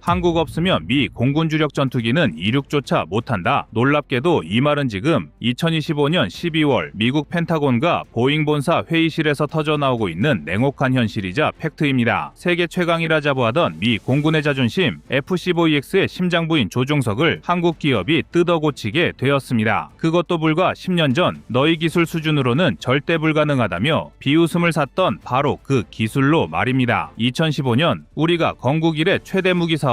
한국 없으면 미 공군 주력 전투기는 이륙조차 못한다. 놀랍게도 이 말은 지금 2025년 12월 미국 펜타곤과 보잉 본사 회의실에서 터져나오고 있는 냉혹한 현실이자 팩트입니다. 세계 최강이라 자부하던 미 공군의 자존심 F-15EX의 심장부인 조종석을 한국 기업이 뜯어고치게 되었습니다. 그것도 불과 10년 전 너희 기술 수준으로는 절대 불가능하다며 비웃음을 샀던 바로 그 기술로 말입니다. 2015년 우리가 건국 이래 최대 무기 사업인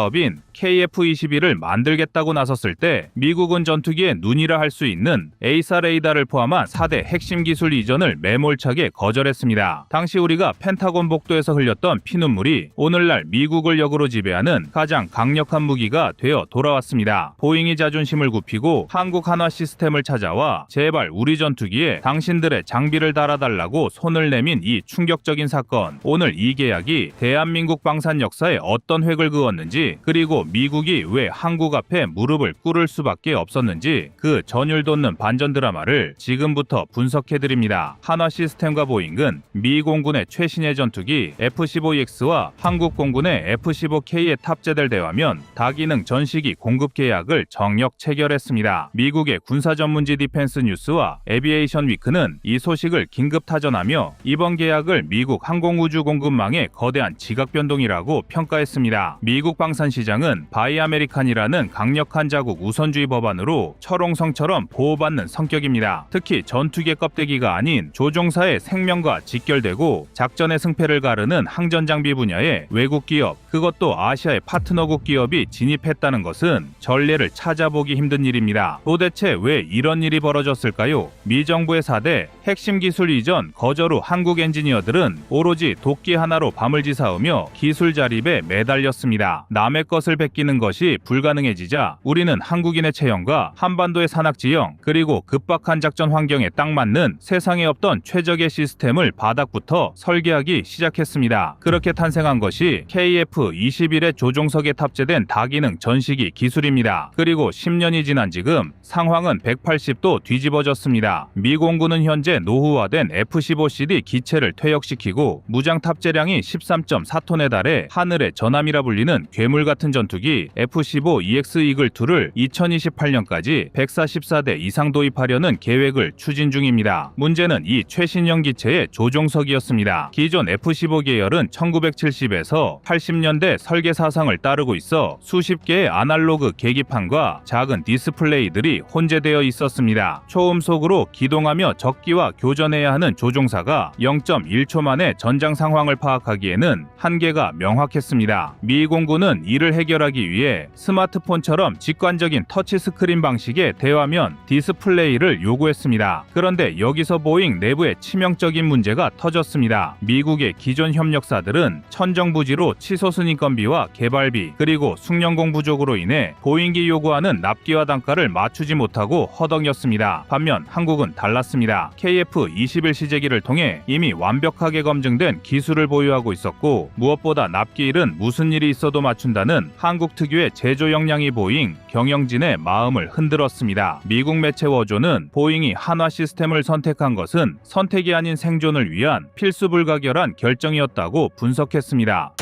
KF-21을 만들겠다고 나섰을 때 미국은 전투기의 눈이라 할 수 있는 에이사 레이더를 포함한 4대 핵심 기술 이전을 매몰차게 거절했습니다. 당시 우리가 펜타곤 복도에서 흘렸던 피눈물이 오늘날 미국을 역으로 지배하는 가장 강력한 무기가 되어 돌아왔습니다. 보잉이 자존심을 굽히고 한국 한화 시스템을 찾아와 제발 우리 전투기에 당신들의 장비를 달아달라고 손을 내민 이 충격적인 사건. 오늘 이 계약이 대한민국 방산 역사에 어떤 획을 그었는지, 그리고 미국이 왜 한국 앞에 무릎을 꿇을 수밖에 없었는지 그 전율 돋는 반전 드라마를 지금부터 분석해드립니다. 한화 시스템과 보잉은 미 공군의 최신의 전투기 F-15EX와 한국 공군의 F-15K에 탑재될 대화면 다기능 전시기 공급 계약을 정력 체결했습니다. 미국의 군사 전문지 디펜스 뉴스와 에비에이션 위크는 이 소식을 긴급 타전하며 이번 계약을 미국 항공우주 공급망의 거대한 지각 변동이라고 평가했습니다. 미국 방산 시장은 바이 아메리칸이라는 강력한 자국 우선주의 법안으로 철옹성처럼 보호받는 성격입니다. 특히 전투기의 껍데기가 아닌 조종사의 생명과 직결되고 작전의 승패를 가르는 항전장비 분야에 외국 기업, 그것도 아시아의 파트너국 기업이 진입했다는 것은 전례를 찾아보기 힘든 일입니다. 도대체 왜 이런 일이 벌어졌을까요? 미 정부의 4대 핵심 기술 이전 거절 후 한국 엔지니어들은 오로지 도끼 하나로 밤을 지새우며 기술 자립에 매달렸습니다. 남의 것을 베끼는 것이 불가능해지자 우리는 한국인의 체형과 한반도의 산악지형, 그리고 급박한 작전 환경에 딱 맞는 세상에 없던 최적의 시스템을 바닥부터 설계하기 시작했습니다. 그렇게 탄생한 것이 KF-21의 조종석에 탑재된 다기능 전시기 기술입니다. 그리고 10년이 지난 지금 상황은 180도 뒤집어졌습니다. 미 공군은 현재 노후화된 F-15CD 기체를 퇴역시키고 무장 탑재량이 13.4톤에 달해 하늘의 전함이라 불리는 괴물 같은 전투기 F-15EX 이글2를 2028년까지 144대 이상 도입하려는 계획을 추진 중입니다. 문제는 이 최신형 기체의 조종석이었습니다. 기존 F-15 계열은 1970에서 80년대 설계 사상을 따르고 있어 수십 개의 아날로그 계기판과 작은 디스플레이들이 혼재되어 있었습니다. 초음속으로 기동하며 적기와 교전해야 하는 조종사가 0.1초 만에 전장 상황을 파악하기에는 한계가 명확했습니다. 미 공군은 이를 해결하기 위해 스마트폰처럼 직관적인 터치스크린 방식의 대화면 디스플레이를 요구했습니다. 그런데 여기서 보잉 내부에 치명적인 문제가 터졌습니다. 미국의 기존 협력사들은 천정부지로 치솟은 인건비와 개발비, 그리고 숙련공 부족으로 인해 보잉이 요구하는 납기와 단가를 맞추지 못하고 허덕였습니다. 반면 한국은 달랐습니다. KF-21 시제기를 통해 이미 완벽하게 검증된 기술을 보유하고 있었고, 무엇보다 납기일은 무슨 일이 있어도 맞춘다는 한국 특유의 제조 역량이 보잉, 경영진의 마음을 흔들었습니다. 미국 매체 워조는 보잉이 한화 시스템을 선택한 것은 선택이 아닌 생존을 위한 필수불가결한 결정이었다고 분석했습니다.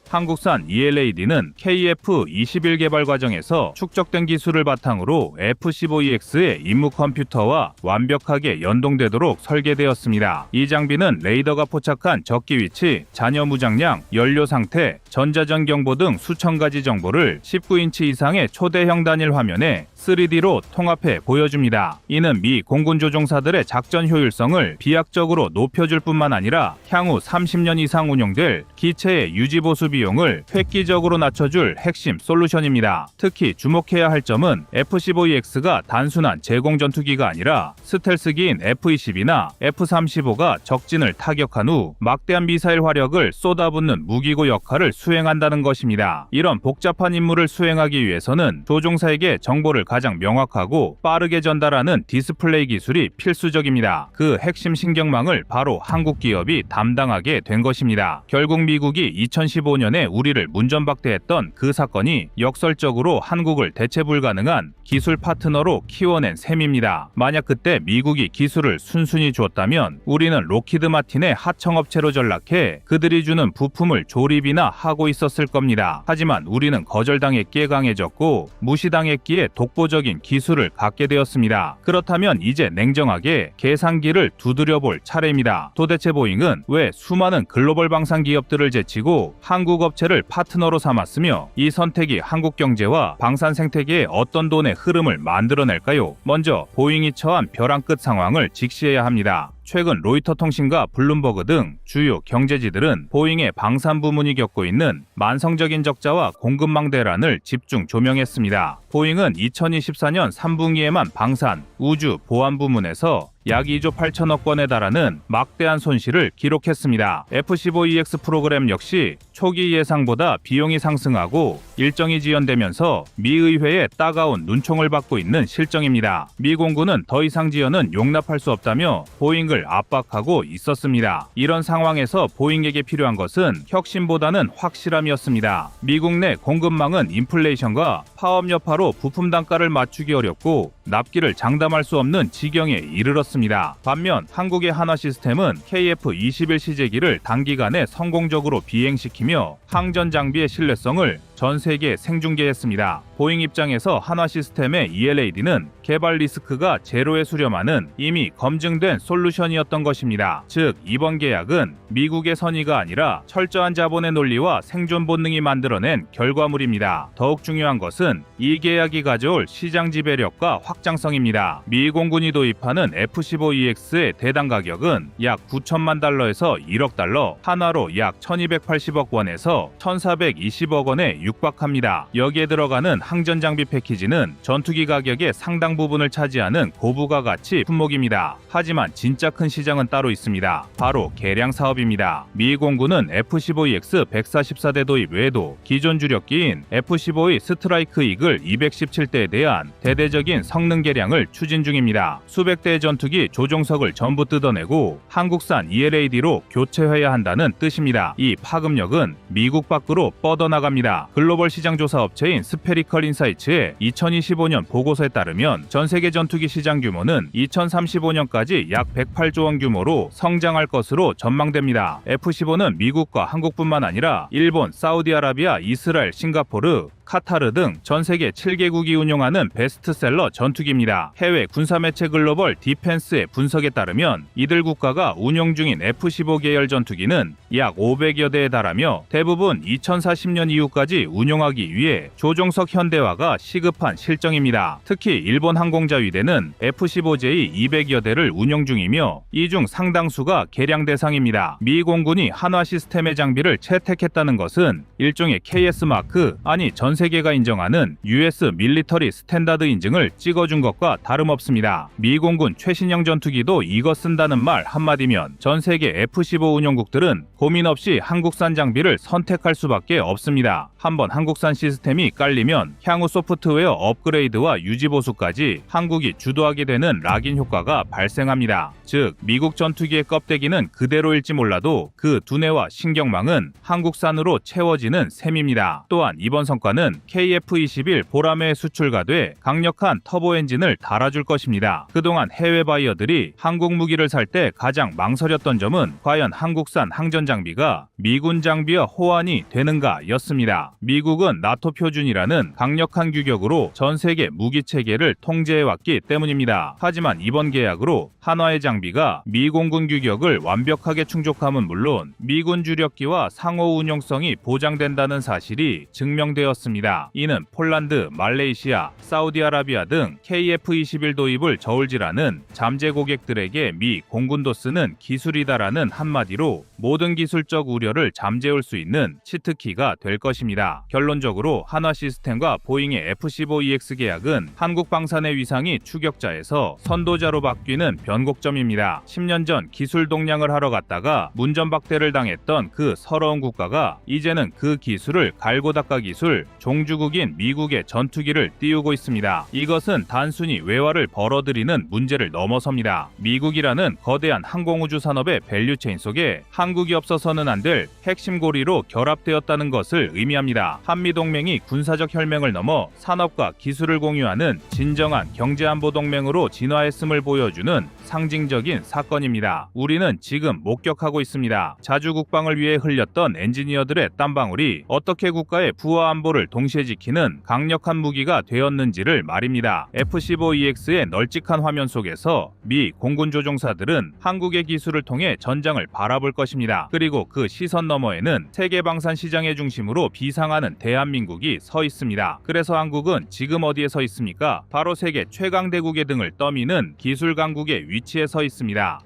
한국산 ELAD는 KF-21 개발 과정에서 축적된 기술을 바탕으로 F-15EX의 임무 컴퓨터와 완벽하게 연동되도록 설계되었습니다. 이 장비는 레이더가 포착한 적기 위치, 잔여 무장량, 연료 상태, 전자전 경보 등 수천 가지 정보를 19인치 이상의 초대형 단일 화면에 3D로 통합해 보여줍니다. 이는 미 공군 조종사들의 작전 효율성을 비약적으로 높여줄 뿐만 아니라 향후 30년 이상 운용될 기체의 유지 보수 비용을 획기적으로 낮춰줄 핵심 솔루션입니다. 특히 주목해야 할 점은 F-15EX가 단순한 제공 전투기가 아니라 스텔스기인 F-22나 F-35가 적진을 타격한 후 막대한 미사일 화력을 쏟아붓는 무기고 역할을 수행한다는 것입니다. 이런 복잡한 임무를 수행하기 위해서는 조종사에게 정보를 가장 명확하고 빠르게 전달하는 디스플레이 기술이 필수적입니다. 그 핵심 신경망을 바로 한국 기업이 담당하게 된 것입니다. 결국 미국이 2015년에 우리를 문전박대했던 그 사건이 역설적으로 한국을 대체 불가능한 기술 파트너로 키워낸 셈입니다. 만약 그때 미국이 기술을 순순히 주었다면 우리는 로키드 마틴의 하청업체로 전락해 그들이 주는 부품을 조립이나 하고 있었을 겁니다. 하지만 우리는 거절당했기에 강해졌고 무시당했기에 독보적인 기술을 갖게 되었습니다. 그렇다면 이제 냉정하게 계산기를 두드려볼 차례입니다. 도대체 보잉은 왜 수많은 글로벌 방산 기업들을 제치고 한국 업체를 파트너로 삼았으며 이 선택이 한국 경제와 방산 생태계에 어떤 돈의 흐름을 만들어낼까요? 먼저 보잉이 처한 벼랑 끝 상황을 직시해야 합니다. 최근 로이터 통신과 블룸버그 등 주요 경제지들은 보잉의 방산 부문이 겪고 있는 만성적인 적자와 공급망 대란을 집중 조명했습니다. 보잉은 2024년 3분기에만 방산, 우주, 보안 부문에서 약 2조 8천억 원에 달하는 막대한 손실을 기록했습니다. F-15EX 프로그램 역시 초기 예상보다 비용이 상승하고 일정이 지연되면서 미 의회의 따가운 눈총을 받고 있는 실정입니다. 미 공군은 더 이상 지연은 용납할 수 없다며 보잉을 압박하고 있었습니다. 이런 상황에서 보잉에게 필요한 것은 혁신보다는 확실함이었습니다. 미국 내 공급망은 인플레이션과 파업 여파로 부품 단가를 맞추기 어렵고 납기를 장담할 수 없는 지경에 이르렀습니다. 반면 한국의 한화 시스템은 KF-21 시제기를 단기간에 성공적으로 비행시키며 항전 장비의 신뢰성을 전 세계에 생중계했습니다. 보잉 입장에서 한화 시스템의 ELAD는 개발 리스크가 제로에 수렴하는 이미 검증된 솔루션이었던 것입니다. 즉 이번 계약은 미국의 선의가 아니라 철저한 자본의 논리와 생존 본능이 만들어낸 결과물입니다. 더욱 중요한 것은 이 계약이 가져올 시장 지배력과 확장성입니다. 미 공군이 도입하는 F-15EX의 대당 가격은 약 9천만 달러에서 1억 달러, 한화로 약 1280억 원에서 1420억 원에 육박합니다. 여기에 들어가는 항전 장비 패키지는 전투기 가격의 상당 부분을 차지하는 고부가 가치 품목입니다. 하지만 진짜 큰 시장은 따로 있습니다. 바로 개량 사업입니다. 미 공군은 F-15EX 144대 도입 외에도 기존 주력기인 F-15E 스트라이크 이글 217대에 대한 대대적인 성능 개량을 추진 중입니다. 수백 대의 전투기 조종석을 전부 뜯어내고 한국산 ELAD로 교체해야 한다는 뜻입니다. 이 파급력은 미국 밖으로 뻗어나갑니다. 글로벌 시장 조사 업체인 스페리컬 인사이츠의 2025년 보고서에 따르면 전 세계 전투기 시장 규모는 2035년까지 약 108조 원 규모로 성장할 것으로 전망됩니다. F-15는 미국과 한국뿐만 아니라 일본, 사우디아라비아, 이스라엘, 싱가포르, 카타르 등 전 세계 7개국이 운용하는 베스트셀러 전투기입니다. 해외 군사매체 글로벌 디펜스의 분석에 따르면 이들 국가가 운용 중인 F-15 계열 전투기는 약 500여 대에 달하며 대부분 2040년 이후까지 운용하기 위해 조종석 현대화가 시급한 실정입니다. 특히 일본 항공자위대는 F-15J 200여 대를 운용 중이며 이 중 상당수가 개량 대상입니다. 미 공군이 한화 시스템의 장비를 채택했다는 것은 일종의 KS 마크, 아니 전 세계가 인정하는 US 밀리터리 스탠다드 인증을 찍어준 것과 다름없습니다. 미 공군 최신형 전투기도 이거 쓴다는 말 한마디면 전 세계 F-15 운용국들은 고민 없이 한국산 장비를 선택할 수밖에 없습니다. 한번 한국산 시스템이 깔리면 향후 소프트웨어 업그레이드와 유지 보수까지 한국이 주도하게 되는 락인 효과가 발생합니다. 즉 미국 전투기의 껍데기는 그대로일지 몰라도 그 두뇌와 신경망은 한국산으로 채워지는 셈입니다. 또한 이번 성과는 KF-21 보람에 수출가 돼 강력한 터보 엔진을 달아줄 것입니다. 그동안 해외 바이어들이 한국 무기를 살 때 가장 망설였던 점은 과연 한국산 항전 장비가 미군 장비와 호환이 되는가 였습니다. 미국은 나토 표준이라는 강력한 규격으로 전 세계 무기 체계를 통제해왔기 때문입니다. 하지만 이번 계약으로 한화의 장비가 미 공군 규격을 완벽하게 충족함은 물론 미군 주력기와 상호 운용성이 보장된다는 사실이 증명되었습니다. 이는 폴란드, 말레이시아, 사우디아라비아 등 KF-21 도입을 저울질하는 잠재 고객들에게 미 공군도 쓰는 기술이다라는 한마디로 모든 기술적 우려를 잠재울 수 있는 치트키가 될 것입니다. 결론적으로 한화 시스템과 보잉의 F-15EX 계약은 한국 방산의 위상이 추격자에서 선도자로 바뀌는 변곡점입니다. 10년 전 기술 동량을 하러 갔다가 문전박대를 당했던 그 서러운 국가가 이제는 그 기술을 갈고 닦아 기술, 종주국인 미국의 전투기를 띄우고 있습니다. 이것은 단순히 외화를 벌어들이는 문제를 넘어섭니다. 미국이라는 거대한 항공우주 산업의 밸류체인 속에 한국이 없어서는 안 될 핵심 고리로 결합되었다는 것을 의미합니다. 한미동맹이 군사적 혈맹을 넘어 산업과 기술을 공유하는 진정한 경제안보동맹으로 진화했음을 보여주는 상징적인 사건입니다. 우리는 지금 목격하고 있습니다. 자주 국방을 위해 흘렸던 엔지니어들의 땀방울이 어떻게 국가의 부와 안보를 동시에 지키는 강력한 무기가 되었는지를 말입니다. F-15EX의 널찍한 화면 속에서 미 공군 조종사들은 한국의 기술을 통해 전장을 바라볼 것입니다. 그리고 그 시선 너머에는 세계 방산 시장의 중심으로 비상하는 대한민국이 서 있습니다. 그래서 한국은 지금 어디에 서 있습니까? 바로 세계 최강대국의 등을 떠미는 기술 강국의 위치에 서 있습니다.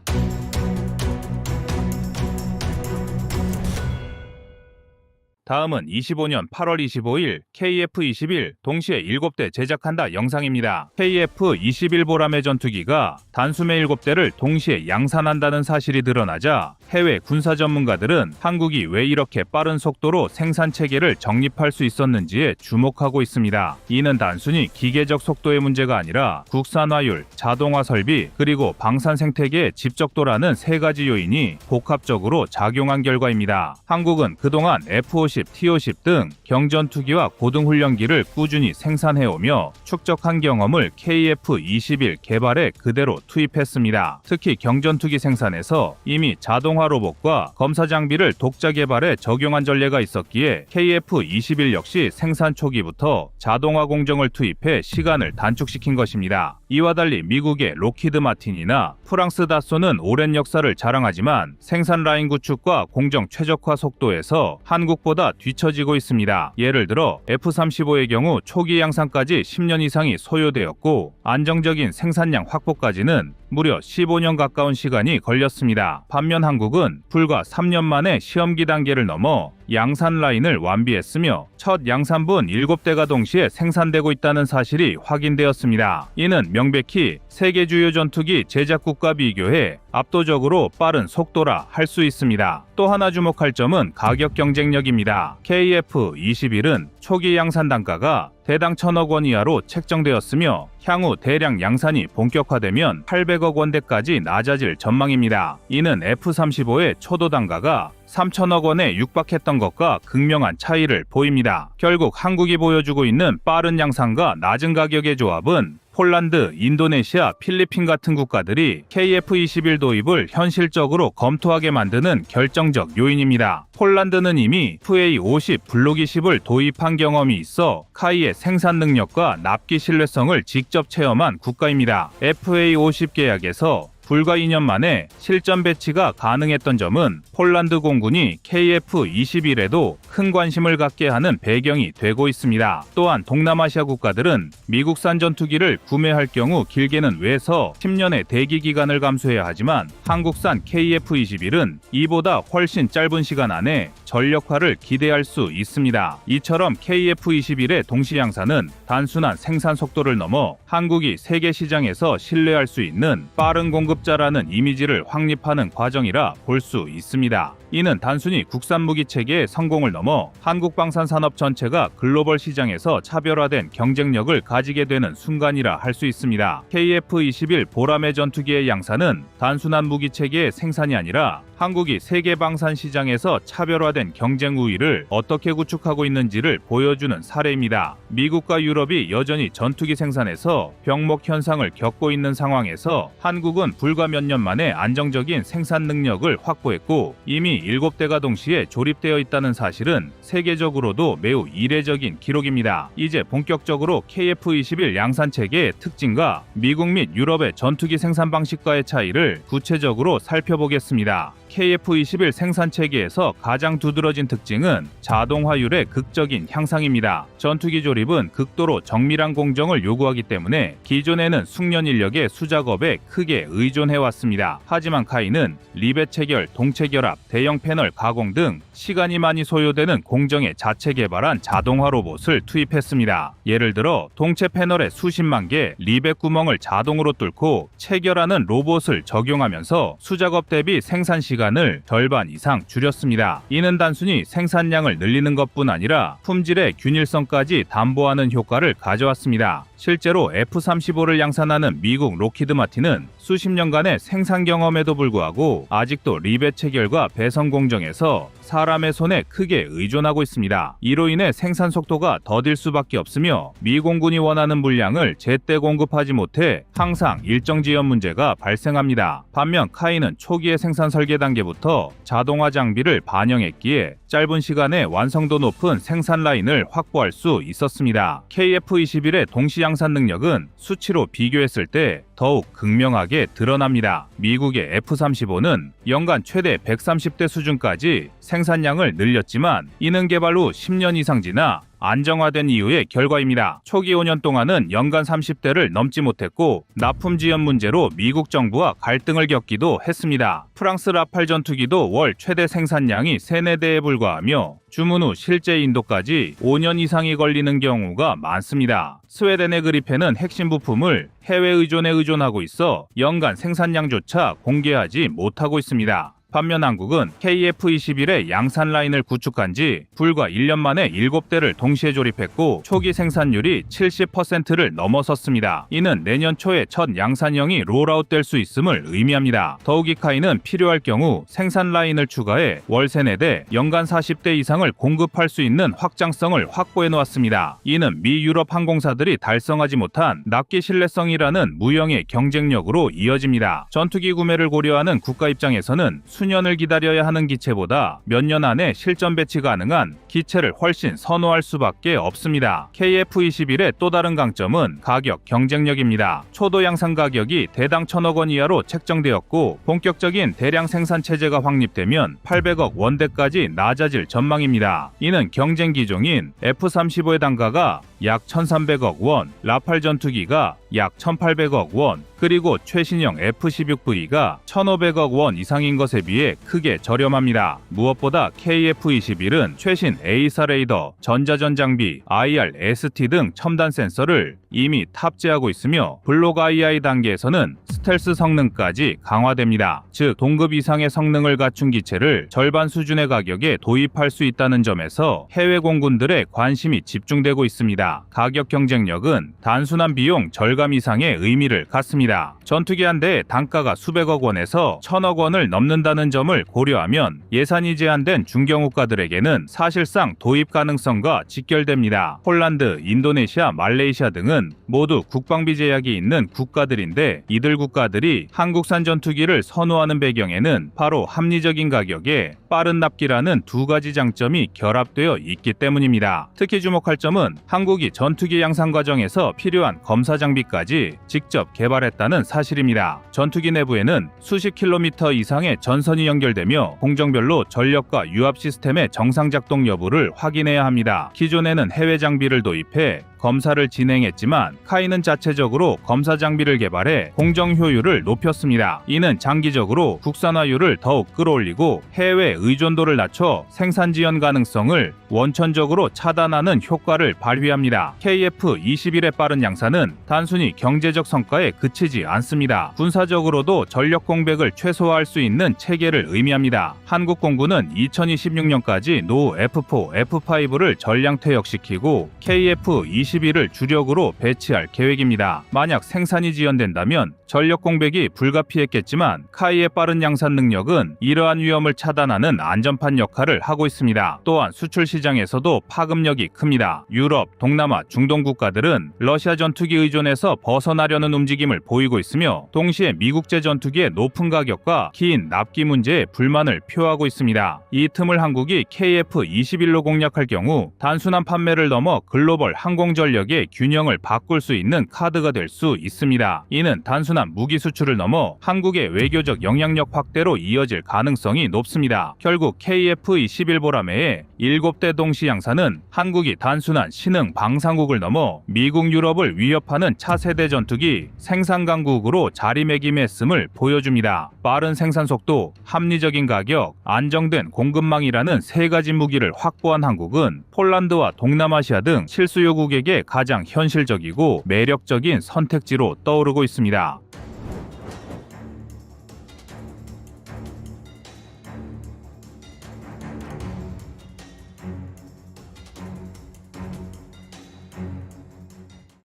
다음은 25년 8월 25일 KF-21 동시에 7대 제작한다 영상입니다. KF-21 보람의 전투기가 단숨에 7대를 동시에 양산한다는 사실이 드러나자 해외 군사 전문가들은 한국이 왜 이렇게 빠른 속도로 생산 체계를 정립할 수 있었는지에 주목하고 있습니다. 이는 단순히 기계적 속도의 문제가 아니라 국산화율, 자동화 설비, 그리고 방산 생태계의 집적도라는 세 가지 요인이 복합적으로 작용한 결과입니다. 한국은 그동안 F-50, T-50 등 경전투기와 고등훈련기를 꾸준히 생산해오며 축적한 경험을 KF-21 개발에 그대로 투입했습니다. 특히 경전투기 생산에서 이미 자동화 로봇과 검사 장비를 독자 개발에 적용한 전례가 있었기에 KF-21 역시 생산 초기부터 자동화 공정을 투입해 시간을 단축시킨 것입니다. 이와 달리 미국의 로키드 마틴이나 프랑스 다소는 오랜 역사를 자랑하지만 생산 라인 구축과 공정 최적화 속도에서 한국보다 뒤처지고 있습니다. 예를 들어 F-35의 경우 초기 양산까지 10년 이상이 소요되었고 안정적인 생산량 확보까지는 무려 15년 가까운 시간이 걸렸습니다. 반면 한국은 불과 3년 만에 시험기 단계를 넘어 양산 라인을 완비했으며 첫 양산분 7대가 동시에 생산되고 있다는 사실이 확인되었습니다. 이는 명백히 세계 주요 전투기 제작국과 비교해 압도적으로 빠른 속도라 할 수 있습니다. 또 하나 주목할 점은 가격 경쟁력입니다. KF-21은 초기 양산 단가가 대당 1,000억 원 이하로 책정되었으며 향후 대량 양산이 본격화되면 800억 원대까지 낮아질 전망입니다. 이는 F-35의 초도 단가가 3,000억 원에 육박했던 것과 극명한 차이를 보입니다. 결국 한국이 보여주고 있는 빠른 양산과 낮은 가격의 조합은 폴란드, 인도네시아, 필리핀 같은 국가들이 KF-21 도입을 현실적으로 검토하게 만드는 결정적 요인입니다. 폴란드는 이미 FA-50 블록 20을 도입한 경험이 있어 카이의 생산 능력과 납기 신뢰성을 직접 체험한 국가입니다. FA-50 계약에서 불과 2년 만에 실전 배치가 가능했던 점은 폴란드 공군이 KF-21에도 큰 관심을 갖게 하는 배경이 되고 있습니다. 또한 동남아시아 국가들은 미국산 전투기를 구매할 경우 길게는 외서 10년의 대기 기간을 감수해야 하지만 한국산 KF-21은 이보다 훨씬 짧은 시간 안에 전력화를 기대할 수 있습니다. 이처럼 KF-21의 동시 양산은 단순한 생산 속도를 넘어 한국이 세계 시장에서 신뢰할 수 있는 빠른 공급자라는 이미지를 확립하는 과정이라 볼 수 있습니다. 이는 단순히 국산 무기 체계의 성공을 넘어 한국 방산 산업 전체가 글로벌 시장에서 차별화된 경쟁력을 가지게 되는 순간이라 할 수 있습니다. KF-21 보람의 전투기의 양산은 단순한 무기 체계의 생산이 아니라 한국이 세계 방산 시장에서 차별화된 경쟁 우위를 어떻게 구축하고 있는지를 보여주는 사례입니다. 미국과 유럽이 여전히 전투기 생산에서 병목 현상을 겪고 있는 상황에서 한국은 불과 몇 년 만에 안정적인 생산 능력을 확보했고 이미 7대가 동시에 조립되어 있다는 사실은 세계적으로도 매우 이례적인 기록입니다. 이제 본격적으로 KF-21 양산 체계의 특징과 미국 및 유럽의 전투기 생산 방식과의 차이를 구체적으로 살펴보겠습니다. KF-21 생산 체계에서 가장 두드러진 특징은 자동화율의 극적인 향상입니다. 전투기 조립은 극도로 정밀한 공정을 요구하기 때문에 기존에는 숙련 인력의 수작업에 크게 의존해왔습니다. 하지만 카이는 리벳 체결, 동체 결합, 대형 패널 가공 등 시간이 많이 소요되는 공정에 자체 개발한 자동화 로봇을 투입했습니다. 예를 들어 동체 패널에 수십만 개 리벳 구멍을 자동으로 뚫고 체결하는 로봇을 적용하면서 수작업 대비 생산 시간 시간을 절반 이상 줄였습니다. 이는 단순히 생산량을 늘리는 것뿐 아니라 품질의 균일성까지 담보하는 효과를 가져왔습니다. 실제로 F-35를 양산하는 미국 록히드 마틴은 수십 년간의 생산 경험에도 불구하고 아직도 리벳 체결과 배선 공정에서 사람의 손에 크게 의존하고 있습니다. 이로 인해 생산 속도가 더딜 수밖에 없으며 미 공군이 원하는 물량을 제때 공급하지 못해 항상 일정 지연 문제가 발생합니다. 반면 카이는 초기의 생산 설계 단계부터 자동화 장비를 반영했기에 짧은 시간에 완성도 높은 생산 라인을 확보할 수 있었습니다. KF-21의 동시 양산 능력은 수치로 비교했을 때 더욱 극명하게 드러납니다. 미국의 F-35는 연간 최대 130대 수준까지 생산량을 늘렸지만 이는 개발 후 10년 이상 지나 안정화된 이후의 결과입니다. 초기 5년 동안은 연간 30대를 넘지 못했고 납품 지연 문제로 미국 정부와 갈등을 겪기도 했습니다. 프랑스 라팔 전투기도 월 최대 생산량이 3-4대에 불과하며 주문 후 실제 인도까지 5년 이상이 걸리는 경우가 많습니다. 스웨덴의 그리펜은 핵심 부품을 해외 의존에 의존하고 있어 연간 생산량조차 공개하지 못하고 있습니다. 반면 한국은 KF-21의 양산 라인을 구축한 지 불과 1년 만에 7대를 동시에 조립했고 초기 생산율이 70%를 넘어섰습니다. 이는 내년 초에 첫 양산형이 롤아웃될 수 있음을 의미합니다. 더욱이 카이는 필요할 경우 생산 라인을 추가해 월 3-4대, 연간 40대 이상을 공급할 수 있는 확장성을 확보해 놓았습니다. 이는 미 유럽 항공사들이 달성하지 못한 납기 신뢰성이라는 무형의 경쟁력으로 이어집니다. 전투기 구매를 고려하는 국가 입장에서는 수년을 기다려야 하는 기체보다 몇 년 안에 실전 배치 가능한 기체를 훨씬 선호할 수밖에 없습니다. KF-21의 또 다른 강점은 가격 경쟁력입니다. 초도 양산 가격이 대당 1,000억 원 이하로 책정되었고 본격적인 대량 생산 체제가 확립되면 800억 원대까지 낮아질 전망입니다. 이는 경쟁 기종인 F-35의 단가가 약 1,300억 원, 라팔 전투기가 약 1,800억 원, 그리고 최신형 F-16V가 1,500억 원 이상인 것에 비해 크게 저렴합니다. 무엇보다 KF-21은 최신 A사 레이더, 전자전 장비, IR/ST 등 첨단 센서를 이미 탑재하고 있으며 블록 II 단계에서는 스텔스 성능까지 강화됩니다. 즉 동급 이상의 성능을 갖춘 기체를 절반 수준의 가격에 도입할 수 있다는 점에서 해외 공군들의 관심이 집중되고 있습니다. 가격 경쟁력은 단순한 비용 절감 이상의 의미를 갖습니다. 전투기 한 대의 단가가 수백억 원에서 1,000억 원을 넘는다는 점을 고려하면 예산이 제한된 중견국가들에게는 사실상 도입 가능성과 직결됩니다. 폴란드, 인도네시아, 말레이시아 등은 모두 국방비 제약이 있는 국가들인데 이들 국가들이 한국산 전투기를 선호하는 배경에는 바로 합리적인 가격에 빠른 납기라는 두 가지 장점이 결합되어 있기 때문입니다. 특히 주목할 점은 한국이 전투기 양산 과정에서 필요한 검사 장비까지 직접 개발했다는 사실입니다. 전투기 내부에는 수십 킬로미터 이상의 전선이 연결되며 공정별로 전력과 유압 시스템의 정상 작동 여부를 확인해야 합니다. 기존에는 해외 장비를 도입해 검사를 진행했지만 카이는 자체적으로 검사 장비를 개발해 공정 효율을 높였습니다. 이는 장기적으로 국산화율을 더욱 끌어올리고 해외 의존도를 낮춰 생산 지연 가능성을 원천적으로 차단하는 효과를 발휘합니다. KF-21의 빠른 양산은 단순히 경제적 성과에 그치지 않습니다. 군사적으로도 전력 공백을 최소화할 수 있는 체계를 의미합니다. 한국 공군은 2026년까지 노후 F4, F5를 전량 퇴역시키고 KF-21을 주력으로 배치할 계획입니다. 만약 생산이 지연된다면 전력 공백이 불가피했겠지만 카이의 빠른 양산 능력은 이러한 위험을 차단하는 안전판 역할을 하고 있습니다. 또한 수출 시장에서도 파급력이 큽니다. 유럽, 동남아, 중동 국가들은 러시아 전투기 의존에서 벗어나려는 움직임을 보이고 있으며 동시에 미국제 전투기의 높은 가격과 긴 납기 문제에 불만을 표하고 있습니다. 이 틈을 한국이 KF-21로 공략할 경우 단순한 판매를 넘어 글로벌 항공 전력의 균형을 바꿀 수 있는 카드가 될 수 있습니다. 이는 단순한 무기 수출을 넘어 한국의 외교적 영향력 확대로 이어질 가능성이 높습니다. 결국 KF-21 보라매의 7대 동시 양산은 한국이 단순한 신흥 방산국을 넘어 미국 유럽을 위협하는 차세대 전투기 생산 강국으로 자리매김했음을 보여줍니다. 빠른 생산 속도, 합리적인 가격, 안정된 공급망이라는 세 가지 무기를 확보한 한국은 폴란드와 동남아시아 등 실수요국에게 가장 현실적이고 매력적인 선택지로 떠오르고 있습니다.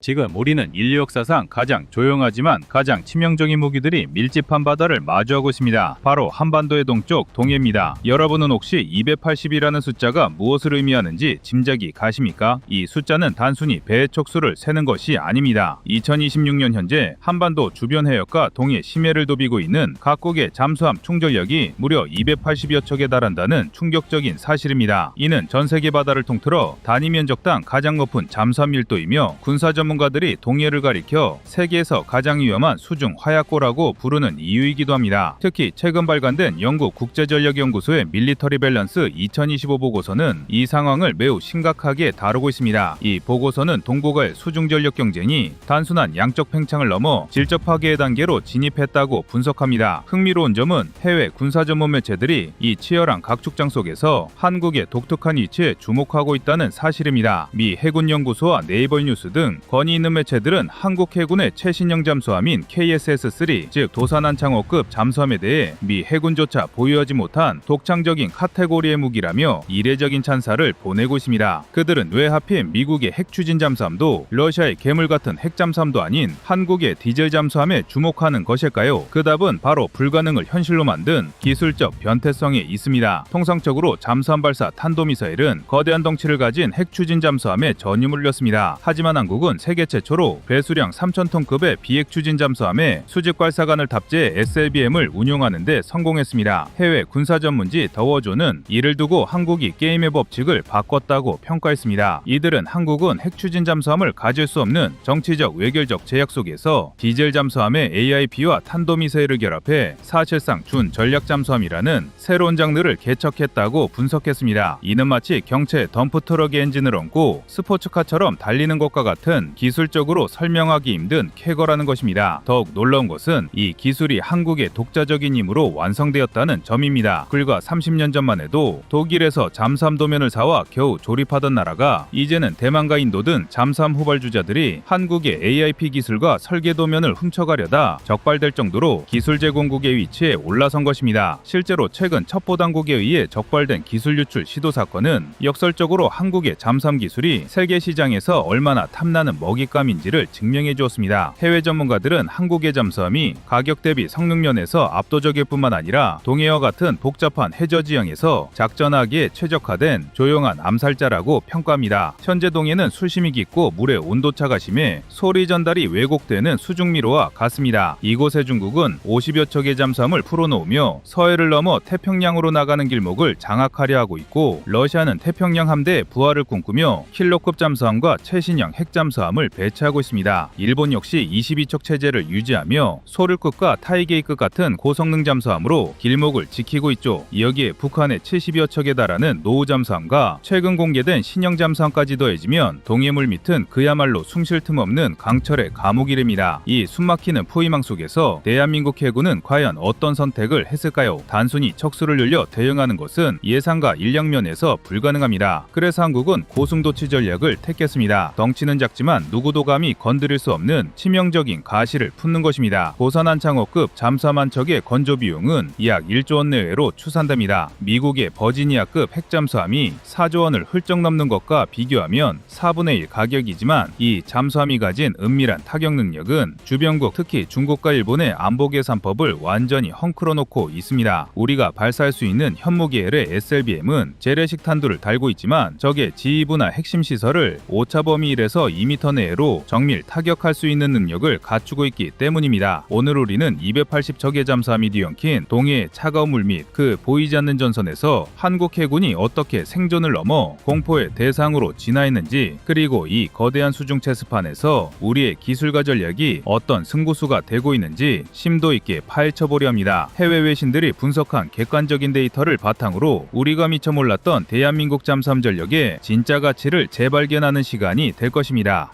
지금 우리는 인류 역사상 가장 조용하지만 가장 치명적인 무기들이 밀집한 바다를 마주하고 있습니다. 바로 한반도의 동쪽 동해입니다. 여러분은 혹시 280이라는 숫자가 무엇을 의미하는지 짐작이 가십니까? 이 숫자는 단순히 배의 척수를 세는 것이 아닙니다. 2026년 현재 한반도 주변 해역과 동해 심해를 도비고 있는 각국의 잠수함 충전력이 무려 280여 척에 달한다는 충격적인 사실입니다. 이는 전 세계 바다를 통틀어 단위 면적당 가장 높은 잠수함 밀도이며 군사 전문가들이 동해를 가리켜 세계에서 가장 위험한 수중 화약고라고 부르는 이유이기도 합니다. 특히 최근 발간된 영국 국제전력연구소의 밀리터리 밸런스 2025 보고서는 이 상황을 매우 심각하게 다루고 있습니다. 이 보고서는 동북아의 수중전력 경쟁이 단순한 양적 팽창을 넘어 질적 파괴의 단계로 진입했다고 분석합니다. 흥미로운 점은 해외 군사 전문 매체들이 이 치열한 각축장 속에서 한국의 독특한 위치에 주목하고 있다는 사실입니다. 미 해군연구소와 네이버뉴스 등 권위 있는 매체들은 한국 해군의 최신형 잠수함인 KSS-3, 즉 도산한창호급 잠수함에 대해 미 해군조차 보유하지 못한 독창적인 카테고리의 무기라며 이례적인 찬사를 보내고 있습니다. 그들은 왜 하필 미국의 핵추진 잠수함도 러시아의 괴물 같은 핵잠수함도 아닌 한국의 디젤 잠수함에 주목하는 것일까요? 그 답은 바로 불가능을 현실로 만든 기술적 변태성에 있습니다. 통상적으로 잠수함 발사 탄도미사일은 거대한 덩치를 가진 핵추진 잠수함에 전유물렸습니다. 하지만 한국은 세계 최초로 배수량 3,000톤급의 비핵 추진 잠수함에 수직 발사관을 탑재해 SLBM을 운용하는 데 성공했습니다. 해외 군사 전문지 더워조는 이를 두고 한국이 게임의 법칙을 바꿨다고 평가했습니다. 이들은 한국은 핵 추진 잠수함을 가질 수 없는 정치적 외교적 제약 속에서 디젤 잠수함의 AIP와 탄도미사일을 결합해 사실상 준 전략 잠수함이라는 새로운 장르를 개척했다고 분석했습니다. 이는 마치 경체 덤프트럭의 엔진을 얹고 스포츠카처럼 달리는 것과 같은 기술적으로 설명하기 힘든 쾌거라는 것입니다. 더욱 놀라운 것은 이 기술이 한국의 독자적인 힘으로 완성되었다는 점입니다. 불과 30년 전만 해도 독일에서 잠수함 도면을 사와 겨우 조립하던 나라가 이제는 대만과 인도 등 잠수함 후발주자들이 한국의 AIP 기술과 설계 도면을 훔쳐가려다 적발될 정도로 기술 제공국의 위치에 올라선 것입니다. 실제로 최근 첩보당국에 의해 적발된 기술 유출 시도 사건은 역설적으로 한국의 잠수함 기술이 세계 시장에서 얼마나 탐나는 먹잇감인지를 증명해 주었습니다. 해외 전문가들은 한국의 잠수함이 가격 대비 성능 면에서 압도적일 뿐만 아니라 동해와 같은 복잡한 해저 지형에서 작전하기에 최적화된 조용한 암살자라고 평가합니다. 현재 동해는 수심이 깊고 물의 온도차가 심해 소리 전달이 왜곡되는 수중미로와 같습니다. 이곳에 중국은 50여 척의 잠수함을 풀어놓으며 서해를 넘어 태평양으로 나가는 길목을 장악하려 하고 있고, 러시아는 태평양 함대의 부활을 꿈꾸며 킬러급 잠수함과 최신형 핵잠수함을 배치하고 있습니다. 일본 역시 22척 체제를 유지하며 소를급과 타이게이급 같은 고성능 잠수함으로 길목을 지키고 있죠. 여기에 북한의 70여 척에 달하는 노후 잠수함과 최근 공개된 신형 잠수함까지 더해지면 동해물 밑은 그야말로 숨쉴 틈 없는 강철의 감옥이랍니다. 이 숨막히는 포위망 속에서 대한민국 해군은 과연 어떤 선택을 했을까요? 단순히 척수를 늘려 대응하는 것은 예상과 인력면에서 불가능합니다. 그래서 한국은 고승도치 전략을 택했습니다. 덩치는 작지만 누구도 감히 건드릴 수 없는 치명적인 가시를 품는 것입니다. 도산한창호급 잠수함 한 척의 건조 비용은 약 1조 원 내외로 추산됩니다. 미국의 버지니아급 핵잠수함이 4조 원을 훌쩍 넘는 것과 비교하면 4분의 1 가격이지만 이 잠수함이 가진 은밀한 타격 능력은 주변국, 특히 중국과 일본의 안보 계산법을 완전히 헝클어 놓고 있습니다. 우리가 발사할 수 있는 현무기엘의 SLBM은 재래식 탄두를 달고 있지만 적의 지휘부나 핵심 시설을 오차 범위 1에서 2m 내로 정밀 타격할 수 있는 능력을 갖추고 있기 때문입니다. 오늘 우리는 280척의 잠수함이 뒤엉킨 동해의 차가운 물 및 그 보이지 않는 전선에서 한국 해군이 어떻게 생존을 넘어 공포의 대상으로 진화했는지, 그리고 이 거대한 수중 체스판에서 우리의 기술과 전략이 어떤 승부수가 되고 있는지 심도 있게 파헤쳐보려 합니다. 해외 외신들이 분석한 객관적인 데이터를 바탕으로 우리가 미처 몰랐던 대한민국 잠수함 전력의 진짜 가치를 재발견하는 시간이 될 것입니다.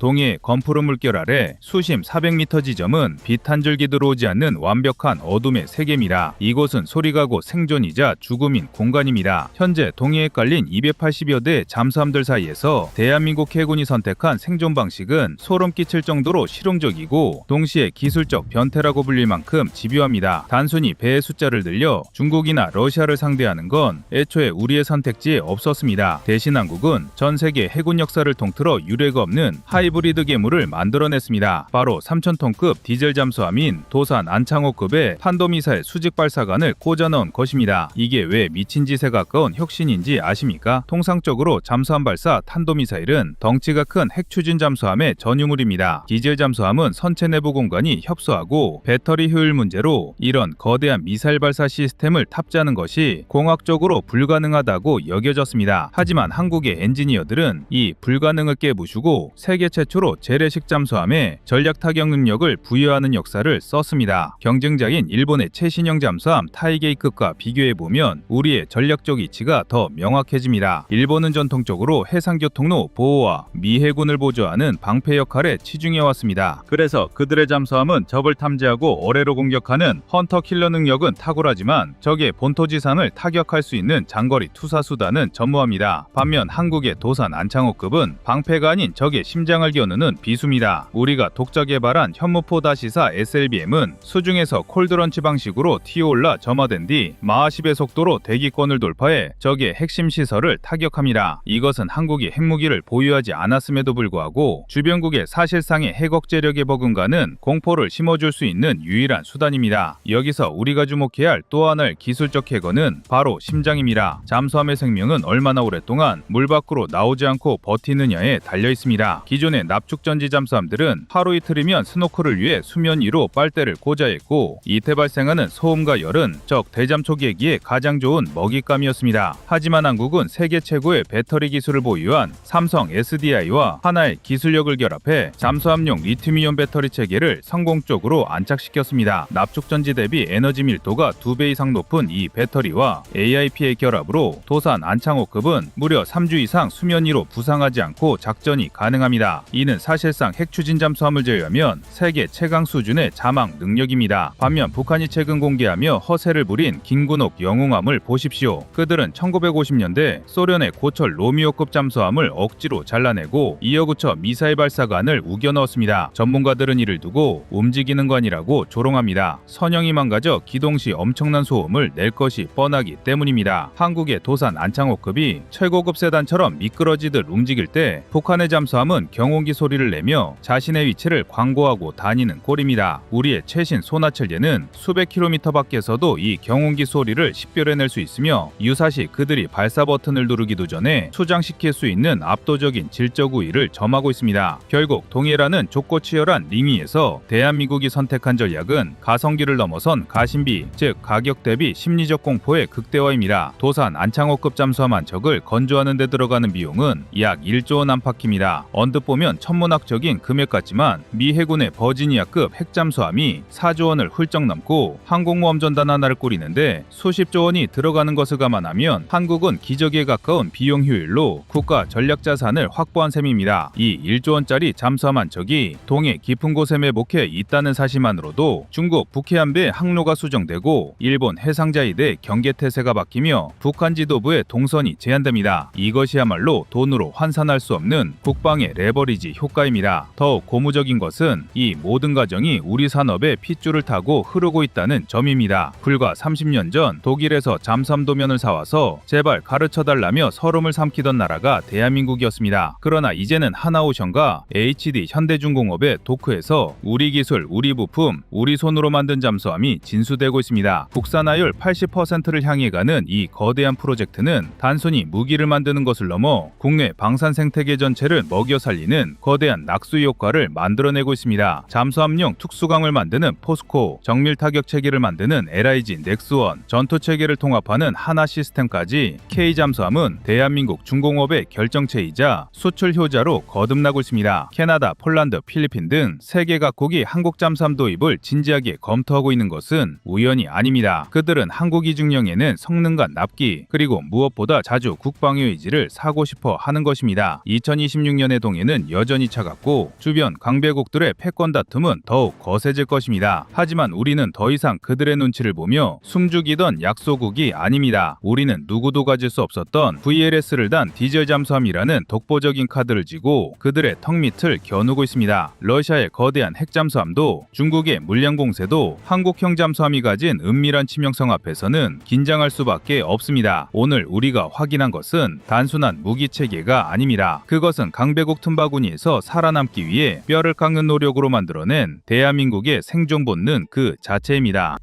동해의 건푸른 물결 아래 수심 400m 지점은 빛 한 줄기 들어오지 않는 완벽한 어둠의 세계입니다. 이곳은 소리가 곧 생존이자 죽음인 공간입니다. 현재 동해에 깔린 280여 대의 잠수함들 사이에서 대한민국 해군이 선택한 생존 방식은 소름 끼칠 정도로 실용적이고 동시에 기술적 변태라고 불릴 만큼 집요합니다. 단순히 배의 숫자를 늘려 중국이나 러시아를 상대하는 건 애초에 우리의 선택지에 없었습니다. 대신 한국은 전 세계 해군 역사를 통틀어 유례가 없는 하이브리드 괴물을 만들어냈습니다. 바로 3,000톤급 디젤 잠수함인 도산 안창호급의 탄도미사일 수직 발사관을 꽂아 넣은 것입니다. 이게 왜 미친 짓에 가까운 혁신인지 아십니까? 통상적으로 잠수함 발사 탄도미사일은 덩치가 큰 핵추진 잠수함의 전유물입니다. 디젤 잠수함은 선체 내부 공간이 협소하고 배터리 효율 문제로 이런 거대한 미사일 발사 시스템을 탑재하는 것이 공학적으로 불가능하다고 여겨졌습니다. 하지만 한국의 엔지니어들은 이 불가능을 깨부수고 세계 최초로 재래식 잠수함에 전략 타격 능력을 부여하는 역사를 썼습니다. 경쟁자인 일본의 최신형 잠수함 타이게이급과 비교해보면 우리의 전략적 위치가 더 명확해집니다. 일본은 전통적으로 해상교통로 보호와 미 해군을 보조하는 방패 역할에 치중해왔습니다. 그래서 그들의 잠수함은 적을 탐지하고 어뢰로 공격하는 헌터 킬러 능력은 탁월하지만 적의 본토 지상을 타격할 수 있는 장거리 투사 수단은 전무합니다. 반면 한국의 도산 안창호급은 방패가 아닌 적의 심장을 겨누는 비수입니다. 우리가 독자 개발한 현무포-4 SLBM은 수중에서 콜드런치 방식으로 튀어올라 점화된 뒤 마하 10의 속도로 대기권을 돌파해 적의 핵심 시설을 타격합니다. 이것은 한국이 핵무기를 보유하지 않았음에도 불구하고 주변국의 사실상의 핵 억제력에 버금가는 공포를 심어줄 수 있는 유일한 수단입니다. 여기서 우리가 주목해야 할 또 하나의 기술적 해거는 바로 심장입니다. 잠수함의 생명은 얼마나 오랫동안 물 밖으로 나오지 않고 버티느냐에 달려 있습니다. 기존의 납축전지 잠수함들은 하루 이틀이면 스노클을 위해 수면 위로 빨대를 꽂아했고 이때 발생하는 소음과 열은 적 대잠 초기에기에 가장 좋은 먹잇감이었습니다. 하지만 한국은 세계 최고의 배터리 기술을 보유한 삼성 SDI와 하나의 기술력을 결합해 잠수함용 리튬이온 배터리 체계를 성공적으로 안착시켰습니다. 납축전지 대비 에너지 밀도가 2배 이상 높은 이 배터리와 AIP의 결합으로 도산 안창호급은 무려 3주 이상 수면 위로 부상하지 않고 작전이 가능합니다. 이는 사실상 핵추진 잠수함을 제외하면 세계 최강 수준의 자망 능력입니다. 반면 북한이 최근 공개하며 허세를 부린 김군옥 영웅함을 보십시오. 그들은 1950년대 소련의 고철 로미오급 잠수함을 억지로 잘라내고 이어 붙여 미사일 발사관을 우겨 넣었습니다. 전문가들은 이를 두고 움직이는 관이라고 조롱합니다. 선형이 망가져 기동 시 엄청난 소음을 낼 것이 뻔하기 때문입니다. 한국의 도산 안창호급이 최고급 세단처럼 미끄러지듯 움직일 때 북한의 잠수함은 경운기 소리를 내며 자신의 위치를 광고하고 다니는 꼴입니다. 우리의 최신 소나철예는 수백 킬로미터 밖에서도 이 경운기 소리를 식별해낼 수 있으며 유사시 그들이 발사 버튼을 누르기도 전에 수장시킬 수 있는 압도적인 질적 우위를 점하고 있습니다. 결국 동해라는 좁고 치열한 링위에서 대한민국이 선택한 전략은 가성비를 넘어선 가심비, 즉 가격 대비 심리적 공포의 극대화입니다. 도산 안창호급 잠수함 한 척을 건조하는 데 들어가는 비용은 약 1조 원 안팎입니다. 언뜻 보면 천문학적인 금액 같지만 미 해군의 버지니아급 핵잠수함이 4조 원을 훌쩍 넘고 항공모함 전단 하나를 꾸리는데 수십조 원이 들어가는 것을 감안하면 한국은 기적에 가까운 비용 효율로 국가 전략 자산을 확보한 셈입니다. 이 1조 원짜리 잠수함 한 척이 동해 깊은 곳에 매복해 있다는 사실만으로도 중국 북해안배 항로가 수정되고 일본 해상자위대 경계태세가 바뀌며 북한 지도부의 동선이 제한됩니다. 이것이야말로 돈으로 환산할 수 없는 국방의 레버리지 효과입니다. 더욱 고무적인 것은 이 모든 과정이 우리 산업의 핏줄을 타고 흐르고 있다는 점입니다. 불과 30년 전 독일에서 잠수함 도면을 사와서 제발 가르쳐달라며 서름을 삼키던 나라가 대한민국이었습니다. 그러나 이제는 하나오션과 HD 현대중공업의 도크에서 우리 기술, 우리 부품, 우리 손으로 만든 잠수함이 진수되고 있습니다. 국산화율 80%를 향해 가는 이 거대한 프로젝트는 단순히 무기를 만드는 것을 넘어 국내 방산 생태계 전체를 먹여 살리는 거대한 낙수 효과를 만들어내고 있습니다. 잠수함용 특수강을 만드는 포스코, 정밀 타격 체계를 만드는 LIG 넥스원, 전투 체계를 통합하는 하나 시스템까지 K잠수함은 대한민국 중공업의 결정체이자 수출 효자로 거듭나고 있습니다. 캐나다, 폴란드, 필리핀 등 세계 각국이 한국 잠수함 도입을 진지하게 검토하고 있는 것은 우연이 아닙니다. 그들은 한국이 중령에는 성능과 납기 그리고 무엇보다 자주 국방의 의지를 사고 싶어 하는 것입니다. 2026년의 동해는 여전히 차갑고 주변 강대국들의 패권 다툼은 더욱 거세질 것입니다. 하지만 우리는 더 이상 그들의 눈치를 보며 숨죽이던 약소국이 아닙니다. 우리는 누구도 가질 수 없었던 VLS를 단 디젤 잠수함이라는 독보적인 카드를 쥐고 그들의 턱밑을 겨누고 있습니다. 러시아의 거대한 핵잠수함도 중국의 물량 공세도 한국형 잠수함이 가진 은밀한 치명성 앞에서는 긴장할 수밖에 없습니다. 오늘 우리가 확인한 것은 단순한 무기 체계가 아닙니다. 그것은 강대국 틈바구니에서 살아남기 위해 뼈를 깎는 노력으로 만들어낸 대한민국의 생존 본능 그 자체입니다.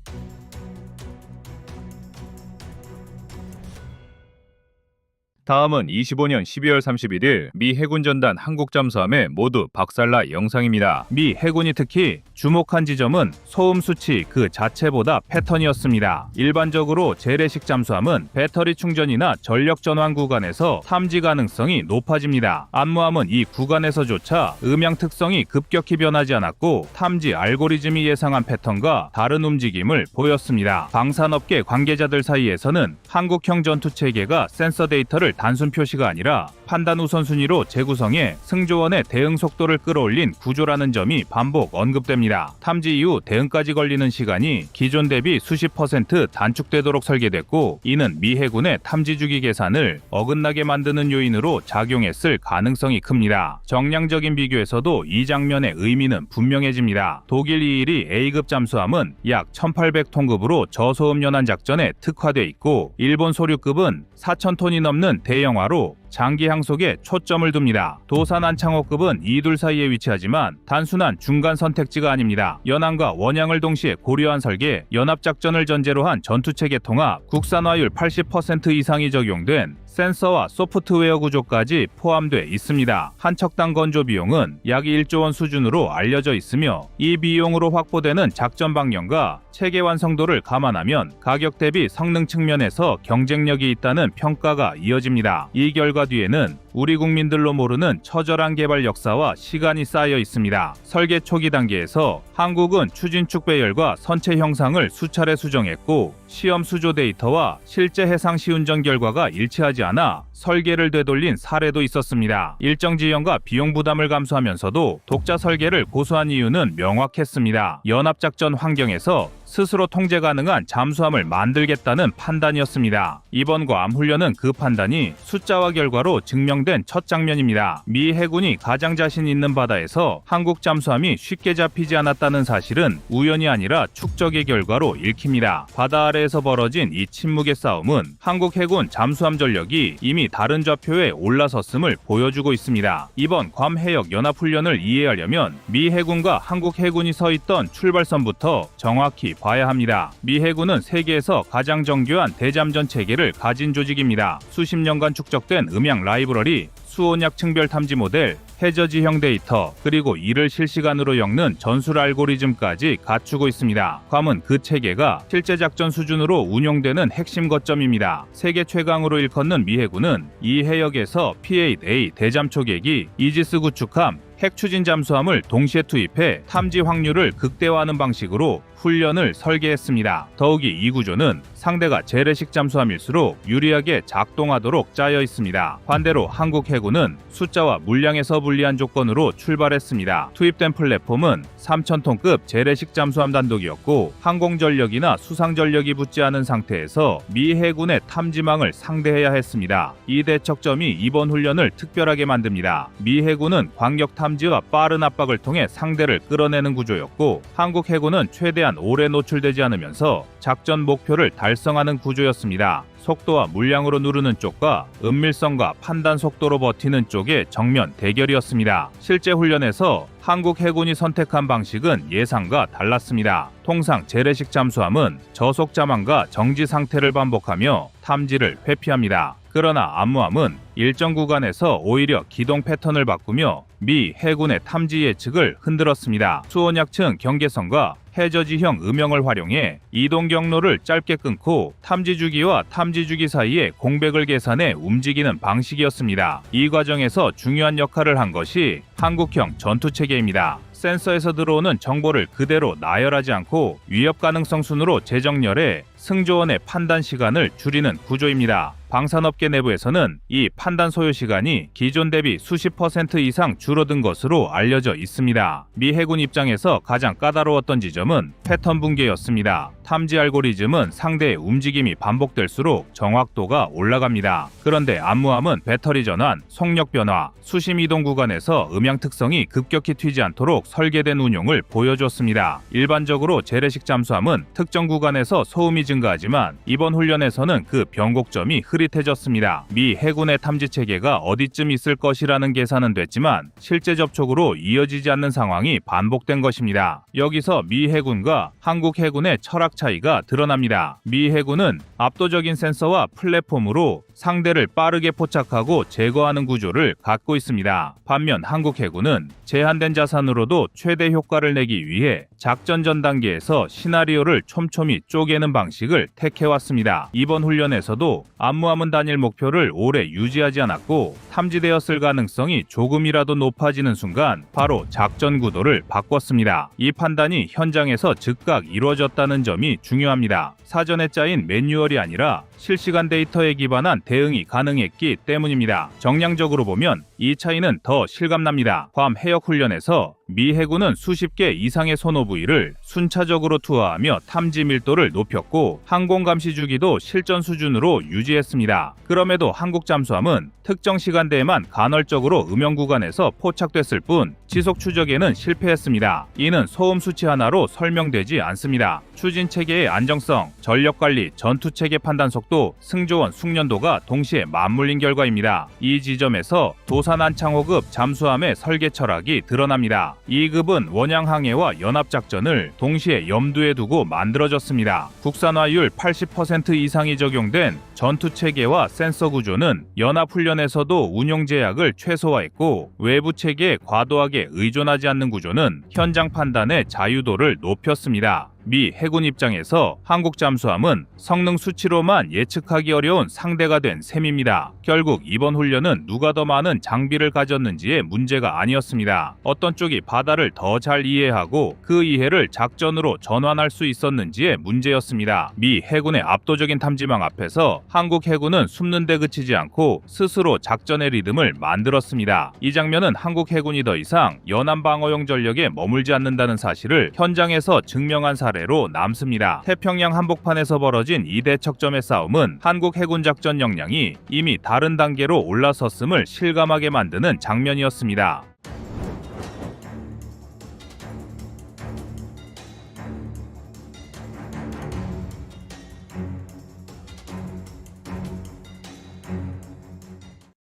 다음은 25년 12월 31일 미 해군 전단 한국 잠수함의 모두 박살나 영상입니다. 미 해군이 특히 주목한 지점은 소음 수치 그 자체보다 패턴이었습니다. 일반적으로 재래식 잠수함은 배터리 충전이나 전력 전환 구간에서 탐지 가능성이 높아집니다. 암무함은 이 구간에서조차 음향 특성이 급격히 변하지 않았고 탐지 알고리즘이 예상한 패턴과 다른 움직임을 보였습니다. 방산업계 관계자들 사이에서는 한국형 전투 체계가 센서 데이터를 단순 표시가 아니라 판단 우선순위로 재구성해 승조원의 대응 속도를 끌어올린 구조라는 점이 반복 언급됩니다. 탐지 이후 대응까지 걸리는 시간이 기존 대비 수십 % 단축되도록 설계됐고 이는 미 해군의 탐지 주기 계산을 어긋나게 만드는 요인으로 작용했을 가능성이 큽니다. 정량적인 비교에서도 이 장면의 의미는 분명해집니다. 독일 212 A급 잠수함은 약 1800톤급으로 저소음 연안 작전에 특화돼 있고 일본 소류급은 4000톤이 넘는 대형화로 장기 항속에 초점을 둡니다. 도산 안창호급은 이 둘 사이에 위치하지만 단순한 중간 선택지가 아닙니다. 연안과 원양을 동시에 고려한 설계, 연합작전을 전제로 한 전투체계 통합, 국산화율 80% 이상이 적용된 센서와 소프트웨어 구조까지 포함돼 있습니다. 한 척당 건조 비용은 약 1조 원 수준으로 알려져 있으며 이 비용으로 확보되는 작전 방향과 체계 완성도를 감안하면 가격 대비 성능 측면에서 경쟁력이 있다는 평가가 이어집니다. 이 결과 뒤에는 우리 국민들로 모르는 처절한 개발 역사와 시간이 쌓여 있습니다. 설계 초기 단계에서 한국은 추진축 배열과 선체 형상을 수차례 수정했고 시험 수조 데이터와 실제 해상 시운전 결과가 일치하지 않아 설계를 되돌린 사례도 있었습니다. 일정 지연과 비용 부담을 감수하면서도 독자 설계를 고수한 이유는 명확했습니다. 연합작전 환경에서 스스로 통제 가능한 잠수함을 만들겠다는 판단이었습니다. 이번 괌 훈련은 그 판단이 숫자와 결과로 증명된 첫 장면입니다. 미 해군이 가장 자신 있는 바다에서 한국 잠수함이 쉽게 잡히지 않았다는 사실은 우연이 아니라 축적의 결과로 읽힙니다. 바다 아래에서 벌어진 이 침묵의 싸움은 한국 해군 잠수함 전력이 이미 다른 좌표에 올라섰음을 보여주고 있습니다. 이번 괌 해역 연합훈련을 이해하려면 미 해군과 한국 해군이 서 있던 출발선부터 정확히 봐야 합니다. 미 해군은 세계에서 가장 정교한 대잠전 체계를 가진 조직입니다. 수십 년간 축적된 음향 라이브러리, 수온약 층별 탐지 모델, 해저지형 데이터, 그리고 이를 실시간으로 엮는 전술 알고리즘까지 갖추고 있습니다. 괌은 그 체계가 실제 작전 수준으로 운용되는 핵심 거점입니다. 세계 최강으로 일컫는 미 해군은 이 해역에서 P-8A 대잠 초계기, 이지스 구축함, 핵추진 잠수함을 동시에 투입해 탐지 확률을 극대화하는 방식으로 훈련을 설계했습니다. 더욱이 이 구조는 상대가 재래식 잠수함일수록 유리하게 작동하도록 짜여 있습니다. 반대로 한국 해군은 숫자와 물량에서 불리한 조건으로 출발했습니다. 투입된 플랫폼은 3000톤급 재래식 잠수함 단독이었고 항공전력이나 수상전력이 붙지 않은 상태에서 미 해군의 탐지망을 상대해야 했습니다. 이 대척점이 이번 훈련을 특별하게 만듭니다. 미 해군은 광역 탐지와 빠른 압박을 통해 상대를 끌어내는 구조였고 한국 해군은 최대한 오래 노출되지 않으면서 작전 목표를 달성하는 구조였습니다. 속도와 물량으로 누르는 쪽과 은밀성과 판단 속도로 버티는 쪽의 정면 대결이었습니다. 실제 훈련에서 한국 해군이 선택한 방식은 예상과 달랐습니다. 통상 재래식 잠수함은 저속 자망과 정지 상태를 반복하며 탐지를 회피합니다. 그러나 암무함은 일정 구간에서 오히려 기동 패턴을 바꾸며 미 해군의 탐지 예측을 흔들었습니다. 수온약층 경계선과 해저지형 음영을 활용해 이동 경로를 짧게 끊고 탐지주기와 탐지주기 사이에 공백을 계산해 움직이는 방식이었습니다. 이 과정에서 중요한 역할을 한 것이 한국형 전투체계입니다. 센서에서 들어오는 정보를 그대로 나열하지 않고 위협 가능성 순으로 재정렬해 승조원의 판단 시간을 줄이는 구조입니다. 방산업계 내부에서는 이 판단 소요 시간이 기존 대비 수십 % 이상 줄어든 것으로 알려져 있습니다. 미 해군 입장에서 가장 까다로웠던 지점은 패턴 붕괴였습니다. 탐지 알고리즘은 상대의 움직임이 반복될수록 정확도가 올라갑니다. 그런데 암무함은 배터리 전환, 속력 변화, 수심 이동 구간에서 음향 특성이 급격히 튀지 않도록 설계된 운용을 보여줬습니다. 일반적으로 재래식 잠수함은 특정 구간에서 소음이 증가하지만 이번 훈련에서는 그 변곡점이 흐릿해졌습니다. 미 해군의 탐지 체계가 어디쯤 있을 것이라는 계산은 됐지만 실제 접촉으로 이어지지 않는 상황이 반복된 것입니다. 여기서 미 해군과 한국 해군의 철학 차이가 드러납니다. 미 해군은 압도적인 센서와 플랫폼으로 상대를 빠르게 포착하고 제거하는 구조를 갖고 있습니다. 반면 한국 해군은 제한된 자산으로도 최대 효과를 내기 위해 작전 전 단계에서 시나리오를 촘촘히 쪼개는 방식을 택해왔습니다. 이번 훈련에서도 암무함은 단일 목표를 오래 유지하지 않았고 탐지되었을 가능성이 조금이라도 높아지는 순간 바로 작전 구도를 바꿨습니다. 이 판단이 현장에서 즉각 이루어졌다는 점이 중요합니다. 사전에 짜인 매뉴얼이 아니라 실시간 데이터에 기반한 대응이 가능했기 때문입니다. 정량적으로 보면 이 차이는 더 실감납니다. 괌 해역 훈련에서 미 해군은 수십 개 이상의 소노부위를 순차적으로 투하하며 탐지 밀도를 높였고 항공 감시 주기도 실전 수준으로 유지했습니다. 그럼에도 한국 잠수함은 특정 시간대에만 간헐적으로 음영 구간에서 포착됐을 뿐 지속 추적에는 실패했습니다. 이는 소음 수치 하나로 설명되지 않습니다. 추진 체계의 안정성, 전력 관리, 전투 체계 판단 속도, 승조원 숙련도가 동시에 맞물린 결과입니다. 이 지점에서 도산안창호급 잠수함의 설계 철학이 드러납니다. 2급은 원양 항해와 연합 작전을 동시에 염두에 두고 만들어졌습니다. 국산화율 80% 이상이 적용된 전투 체계와 센서 구조는 연합 훈련에서도 운용 제약을 최소화했고 외부 체계에 과도하게 의존하지 않는 구조는 현장 판단의 자유도를 높였습니다. 미 해군 입장에서 한국 잠수함은 성능 수치로만 예측하기 어려운 상대가 된 셈입니다. 결국 이번 훈련은 누가 더 많은 장비를 가졌는지의 문제가 아니었습니다. 어떤 쪽이 바다를 더 잘 이해하고 그 이해를 작전으로 전환할 수 있었는지의 문제였습니다. 미 해군의 압도적인 탐지망 앞에서 한국 해군은 숨는 데 그치지 않고 스스로 작전의 리듬을 만들었습니다. 이 장면은 한국 해군이 더 이상 연안 방어용 전력에 머물지 않는다는 사실을 현장에서 증명한 사례로 남습니다. 태평양 한복판에서 벌어진 이 대척점의 싸움은 한국 해군 작전 역량이 이미 다른 단계로 올라섰음을 실감하게 만드는 장면이었습니다.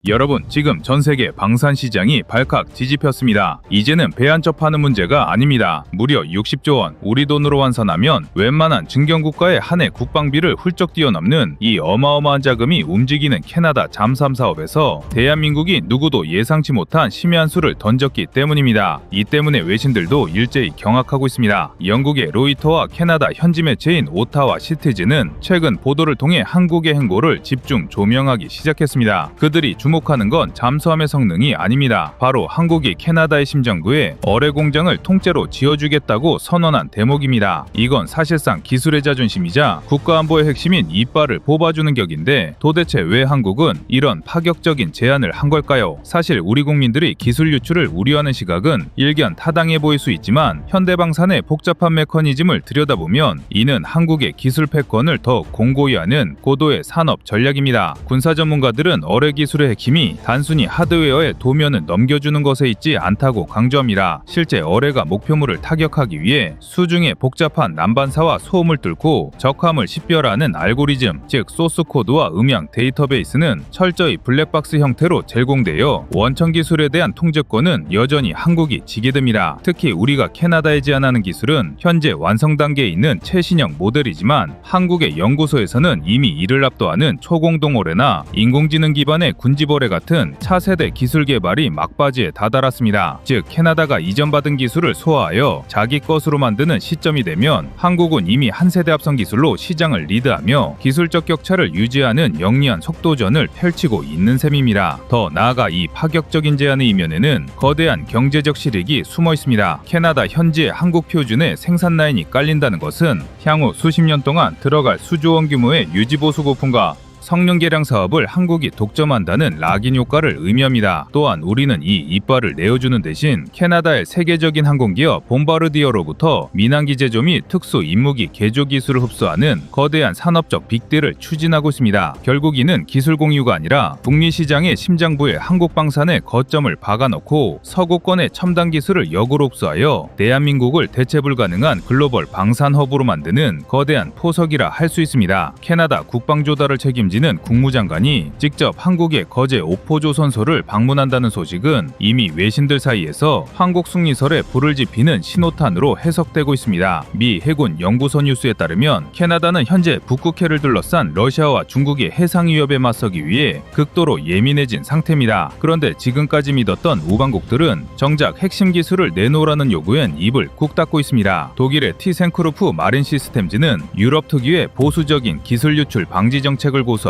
여러분, 지금 전세계 방산 시장이 발칵 뒤집혔습니다. 이제는 배 한 쪽 파는 문제가 아닙니다. 무려 60조 원, 우리 돈으로 환산하면 웬만한 증경국가의 한 해 국방비를 훌쩍 뛰어넘는 이 어마어마한 자금이 움직이는 캐나다 잠수함 사업에서 대한민국이 누구도 예상치 못한 심야한 수를 던졌기 때문입니다. 이 때문에 외신들도 일제히 경악하고 있습니다. 영국의 로이터와 캐나다 현지 매체인 오타와 시티즌은 최근 보도를 통해 한국의 행보를 집중 조명하기 시작했습니다. 그들이 주목하는 건 잠수함의 성능이 아닙니다. 바로 한국이 캐나다의 심정부에 어뢰 공장을 통째로 지어주겠다고 선언한 대목입니다. 이건 사실상 기술의 자존심이자 국가안보의 핵심인 이빨을 뽑아주는 격인데 도대체 왜 한국은 이런 파격적인 제안을 한 걸까요? 사실 우리 국민들이 기술 유출을 우려하는 시각은 일견 타당해 보일 수 있지만 현대방산의 복잡한 메커니즘을 들여다보면 이는 한국의 기술 패권을 더 공고히 하는 고도의 산업 전략입니다. 군사 전문가들은 어뢰 기술의 핵심이 단순히 하드웨어의 도면을 넘겨주는 것에 있지 않다고 강조합니다. 실제 어뢰가 목표물을 타격하기 위해 수중의 복잡한 난반사와 소음을 뚫고 적함을 식별하는 알고리즘, 즉 소스 코드와 음향 데이터베이스는 철저히 블랙박스 형태로 제공되어 원천 기술에 대한 통제권은 여전히 한국이 지게 됩니다. 특히 우리가 캐나다에 제안하는 기술은 현재 완성 단계에 있는 최신형 모델이지만 한국의 연구소에서는 이미 이를 압도하는 초공동 어뢰나 인공지능 기반의 군지 인비지벌에 같은 차세대 기술 개발이 막바지에 다다랐습니다. 즉 캐나다가 이전받은 기술을 소화하여 자기 것으로 만드는 시점이 되면 한국은 이미 한 세대 앞선 기술로 시장을 리드하며 기술적 격차를 유지하는 영리한 속도전을 펼치고 있는 셈입니다. 더 나아가 이 파격적인 제안의 이면에는 거대한 경제적 실익이 숨어 있습니다. 캐나다 현지의 한국 표준의 생산 라인이 깔린다는 것은 향후 수십 년 동안 들어갈 수조 원 규모의 유지보수 부품과 성능 개량 사업을 한국이 독점한다는 락인 효과를 의미합니다. 또한 우리는 이 이빨을 내어주는 대신 캐나다의 세계적인 항공기업 봄바르디어로부터 민항기 제조 및 특수 임무기 개조 기술을 흡수하는 거대한 산업적 빅딜을 추진하고 있습니다. 결국 이는 기술 공유가 아니라 북미 시장의 심장부에 한국 방산의 거점을 박아넣고 서구권의 첨단 기술을 역으로 흡수하여 대한민국을 대체 불가능한 글로벌 방산 허브로 만드는 거대한 포석이라 할 수 있습니다. 캐나다 국방 조달을 책임지는 국무장관이 직접 한국의 거제 오포조선소를 방문한다는 소식은 이미 외신들 사이에서 한국 승리설에 불을 지피는 신호탄으로 해석되고 있습니다. 미 해군 연구소 뉴스에 따르면 캐나다는 현재 북극해를 둘러싼 러시아와 중국의 해상 위협에 맞서기 위해 극도로 예민해진 상태입니다. 그런데 지금까지 믿었던 우방국들은 정작 핵심 기술을 내놓으라는 요구엔 입을 꾹 닫고 있습니다. 독일의 티센크루프 마린 시스템즈는 유럽 특유의 보수적인 기술 유출 방지 정책을 고수하며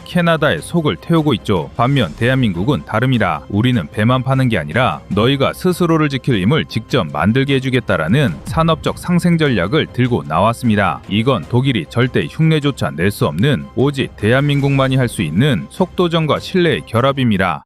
캐나다의 속을 태우고 있죠. 반면 대한민국은 다릅니다. 우리는 배만 파는 게 아니라 너희가 스스로를 지킬 힘을 직접 만들게 해주겠다라는 산업적 상생 전략을 들고 나왔습니다. 이건 독일이 절대 흉내조차 낼 수 없는 오직 대한민국만이 할 수 있는 속도전과 신뢰의 결합입니다.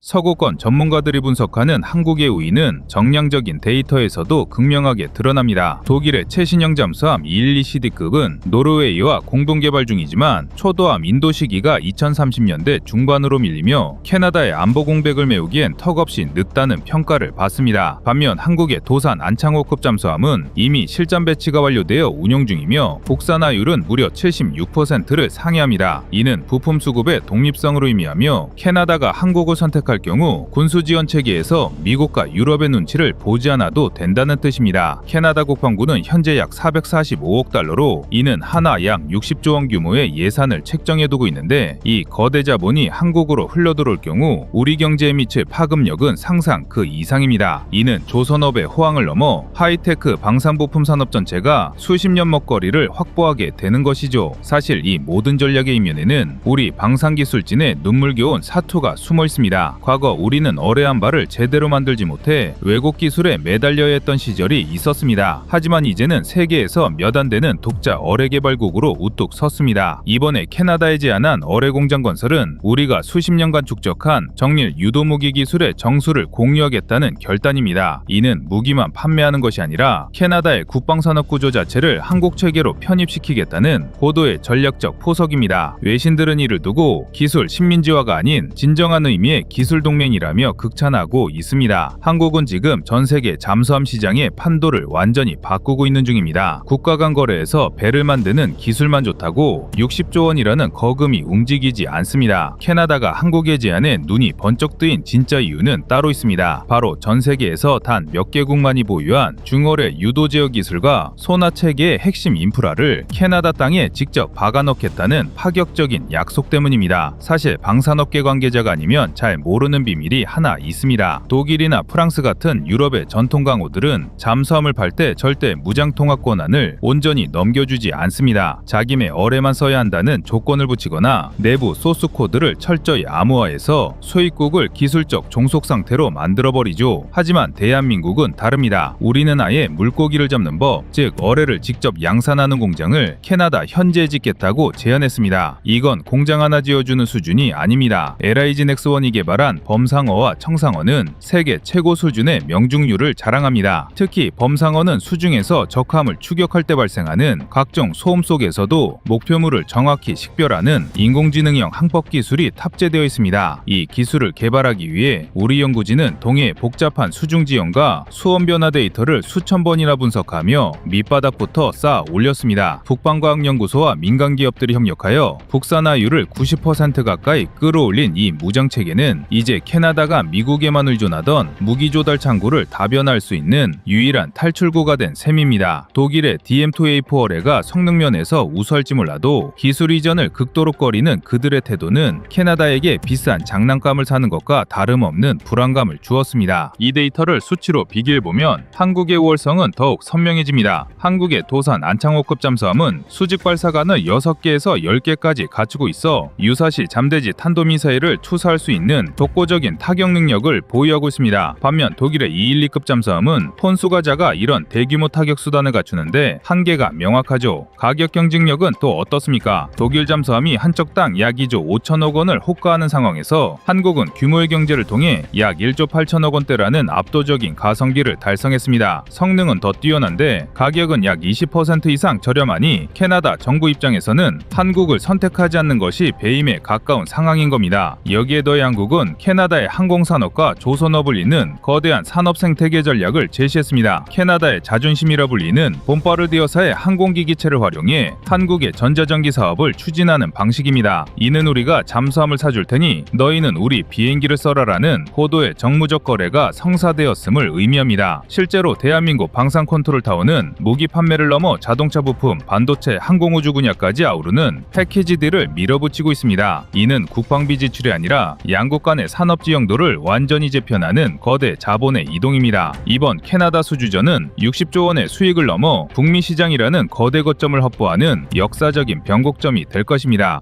서구권 전문가들이 분석하는 한국의 우위는 정량적인 데이터에서도 극명하게 드러납니다. 독일의 최신형 잠수함 212CD급은 노르웨이와 공동개발 중이지만 초도함 인도시기가 2030년대 중반으로 밀리며 캐나다의 안보 공백을 메우기엔 턱없이 늦다는 평가를 받습니다. 반면 한국의 도산 안창호급 잠수함은 이미 실전 배치가 완료되어 운용 중이며 국산화율은 무려 76%를 상회합니다. 이는 부품 수급의 독립성으로 의미하며 캐나다가 한국을 선택할 경우 군수지원 체계에서 미국과 유럽의 눈치를 보지 않아도 된다는 뜻입니다. 캐나다 국방부는 현재 약 445억 달러로 이는 하나 약 60조 원 규모의 예산을 책정해두고 있는데 이 거대 자본이 한국으로 흘러들어올 경우 우리 경제에 미칠 파급력은 상상 그 이상입니다. 이는 조선업의 호황을 넘어 하이테크 방산부품 산업 전체가 수십 년 먹거리를 확보하게 되는 것이죠. 사실 이 모든 전략의 이면에는 우리 방산기술진의 눈물겨운 사투가 숨어 있습니다. 과거 우리는 어뢰한 발을 제대로 만들지 못해 외국 기술에 매달려야 했던 시절이 있었습니다. 하지만 이제는 세계에서 몇 안 되는 독자 어뢰 개발국으로 우뚝 섰습니다. 이번에 캐나다에 제안한 어뢰 공장 건설은 우리가 수십 년간 축적한 정밀 유도무기 기술의 정수를 공유하겠다는 결단입니다. 이는 무기만 판매하는 것이 아니라 캐나다의 국방산업 구조 자체를 한국 체계로 편입시키겠다는 고도의 전략적 포석입니다. 외신들은 이를 두고 기술 식민지화가 아닌 진정한 의미의 기술 동맹이라며 극찬하고 있습니다. 한국은 지금 전 세계 잠수함 시장의 판도를 완전히 바꾸고 있는 중입니다. 국가 간 거래에서 배를 만드는 기술만 좋다고 60조 원이라는 거금이 움직이지 않습니다. 캐나다가 한국에 제안해 눈이 번쩍 뜨인 진짜 이유는 따로 있습니다. 바로 전 세계에서 단 몇 개국만이 보유한 중어뢰 유도 제어 기술과 소나 체계의 핵심 인프라를 캐나다 땅에 직접 박아넣겠다는 파격적인 약속 때문입니다. 사실 방산업계 관계자가 아니면 잘 모르는 비밀이 하나 있습니다. 독일이나 프랑스 같은 유럽의 전통 강호들은 잠수함을 팔 때 절대 무장통합 권한을 온전히 넘겨주지 않습니다. 자기네 어뢰만 써야 한다는 조건을 붙이거나 내부 소스 코드를 철저히 암호화해서 소입국을 기술적 종속 상태로 만들어버리죠. 하지만 대한민국은 다릅니다. 우리는 아예 물고기를 잡는 법, 즉 어뢰를 직접 양산하는 공장을 캐나다 현지에 짓겠다고 제안했습니다. 이건 공장 하나 지어주는 수준이 아닙니다. LIG 넥스원이 개발한 범상어와 청상어는 세계 최고 수준의 명중률을 자랑합니다. 특히 범상어는 수중에서 적함을 추격할 때 발생하는 각종 소음 속에서도 목표물을 정확히 식별하는 인공지능형 항법 기술이 탑재되어 있습니다. 이 기술을 개발하기 위해 우리 연구진은 동해 복잡한 수중 지형과 수온 변화 데이터를 수천 번이나 분석하며 밑바닥부터 쌓아 올렸습니다. 북방과학연구소와 민간 기업들이 협력하여 국산화율을 90% 가까이 끌어올린 이 무장 체계는 이제 이제 캐나다가 미국에만 의존하던 무기 조달 창구를 다변할 수 있는 유일한 탈출구가 된 셈입니다. 독일의 DM2A4래가 성능 면에서 우수할지 몰라도 기술 이전을 극도로 꺼리는 그들의 태도는 캐나다에게 비싼 장난감을 사는 것과 다름없는 불안감을 주었습니다. 이 데이터를 수치로 비교해보면 한국의 우월성은 더욱 선명해집니다. 한국의 도산 안창호급 잠수함은 수직 발사관을 6개에서 10개까지 갖추고 있어 유사시 잠대지 탄도미사일을 투사할 수 있는 독보적인 타격 능력을 보유하고 있습니다. 반면 독일의 212급 잠수함은 톤수가 작아 이런 대규모 타격 수단을 갖추는데 한계가 명확하죠. 가격 경쟁력은 또 어떻습니까? 독일 잠수함이 한 척당 약 2조 5천억 원을 호가하는 상황에서 한국은 규모의 경제를 통해 약 1조 8천억 원대라는 압도적인 가성비를 달성했습니다. 성능은 더 뛰어난데 가격은 약 20% 이상 저렴하니 캐나다 정부 입장에서는 한국을 선택하지 않는 것이 배임에 가까운 상황인 겁니다. 여기에 더해 한국은 캐나다의 항공산업과 조선업을 잇는 거대한 산업 생태계 전략을 제시했습니다. 캐나다의 자존심이라 불리는 봄바르디어사의 항공기기체를 활용해 한국의 전자전기 사업을 추진하는 방식입니다. 이는 우리가 잠수함을 사줄 테니 너희는 우리 비행기를 써라라는 고도의 정무적 거래가 성사되었음을 의미합니다. 실제로 대한민국 방산컨트롤타워는 무기 판매를 넘어 자동차 부품, 반도체, 항공우주 분야까지 아우르는 패키지 딜을 밀어붙이고 있습니다. 이는 국방비 지출이 아니라 양국 간의 산업 지형도를 완전히 재편하는 거대 자본의 이동입니다. 이번 캐나다 수주전은 60조 원의 수익을 넘어 북미 시장이라는 거대 거점을 확보하는 역사적인 변곡점이 될 것입니다.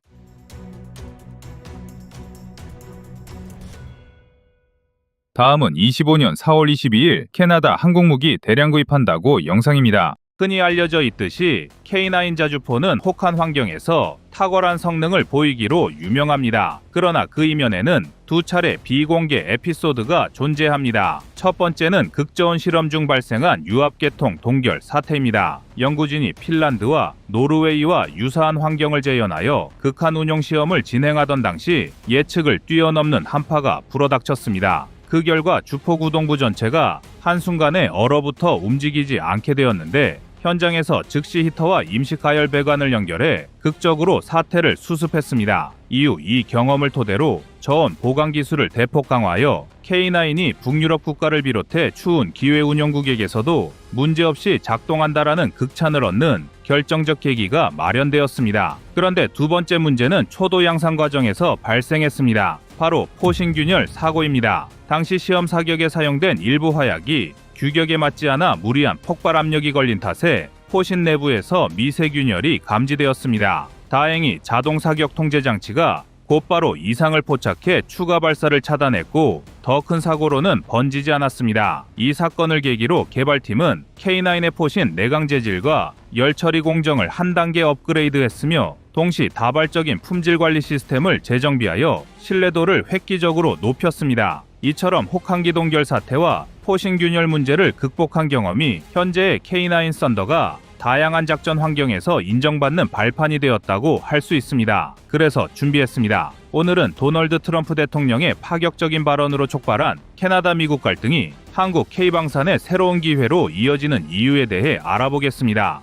다음은 25년 4월 22일 캐나다 항공무기 대량 구입한다고 영상입니다. 흔히 알려져 있듯이 K9 자주포는 혹한 환경에서 탁월한 성능을 보이기로 유명합니다. 그러나 그 이면에는 두 차례 비공개 에피소드가 존재합니다. 첫 번째는 극저온 실험 중 발생한 유압계통 동결 사태입니다. 연구진이 핀란드와 노르웨이와 유사한 환경을 재현하여 극한 운용 시험을 진행하던 당시 예측을 뛰어넘는 한파가 불어닥쳤습니다. 그 결과 주포구동부 전체가 한순간에 얼어붙어 움직이지 않게 되었는데 현장에서 즉시 히터와 임시 가열 배관을 연결해 극적으로 사태를 수습했습니다. 이후 이 경험을 토대로 저온 보강 기술을 대폭 강화하여 K9이 북유럽 국가를 비롯해 추운 기회 운영국에게서도 문제없이 작동한다라는 극찬을 얻는 결정적 계기가 마련되었습니다. 그런데 두 번째 문제는 초도 양산 과정에서 발생했습니다. 바로 포신균열 사고입니다. 당시 시험 사격에 사용된 일부 화약이 규격에 맞지 않아 무리한 폭발 압력이 걸린 탓에 포신 내부에서 미세균열이 감지되었습니다. 다행히 자동 사격 통제 장치가 곧바로 이상을 포착해 추가 발사를 차단했고 더 큰 사고로는 번지지 않았습니다. 이 사건을 계기로 개발팀은 K9의 포신 내강 재질과 열 처리 공정을 한 단계 업그레이드했으며 동시 다발적인 품질 관리 시스템을 재정비하여 신뢰도를 획기적으로 높였습니다. 이처럼 혹한기 동결 사태와 포신 균열 문제를 극복한 경험이 현재의 K9 썬더가 다양한 작전 환경에서 인정받는 발판이 되었다고 할 수 있습니다. 그래서 준비했습니다. 오늘은 도널드 트럼프 대통령의 파격적인 발언으로 촉발한 캐나다 미국 갈등이 한국 K방산의 새로운 기회로 이어지는 이유에 대해 알아보겠습니다.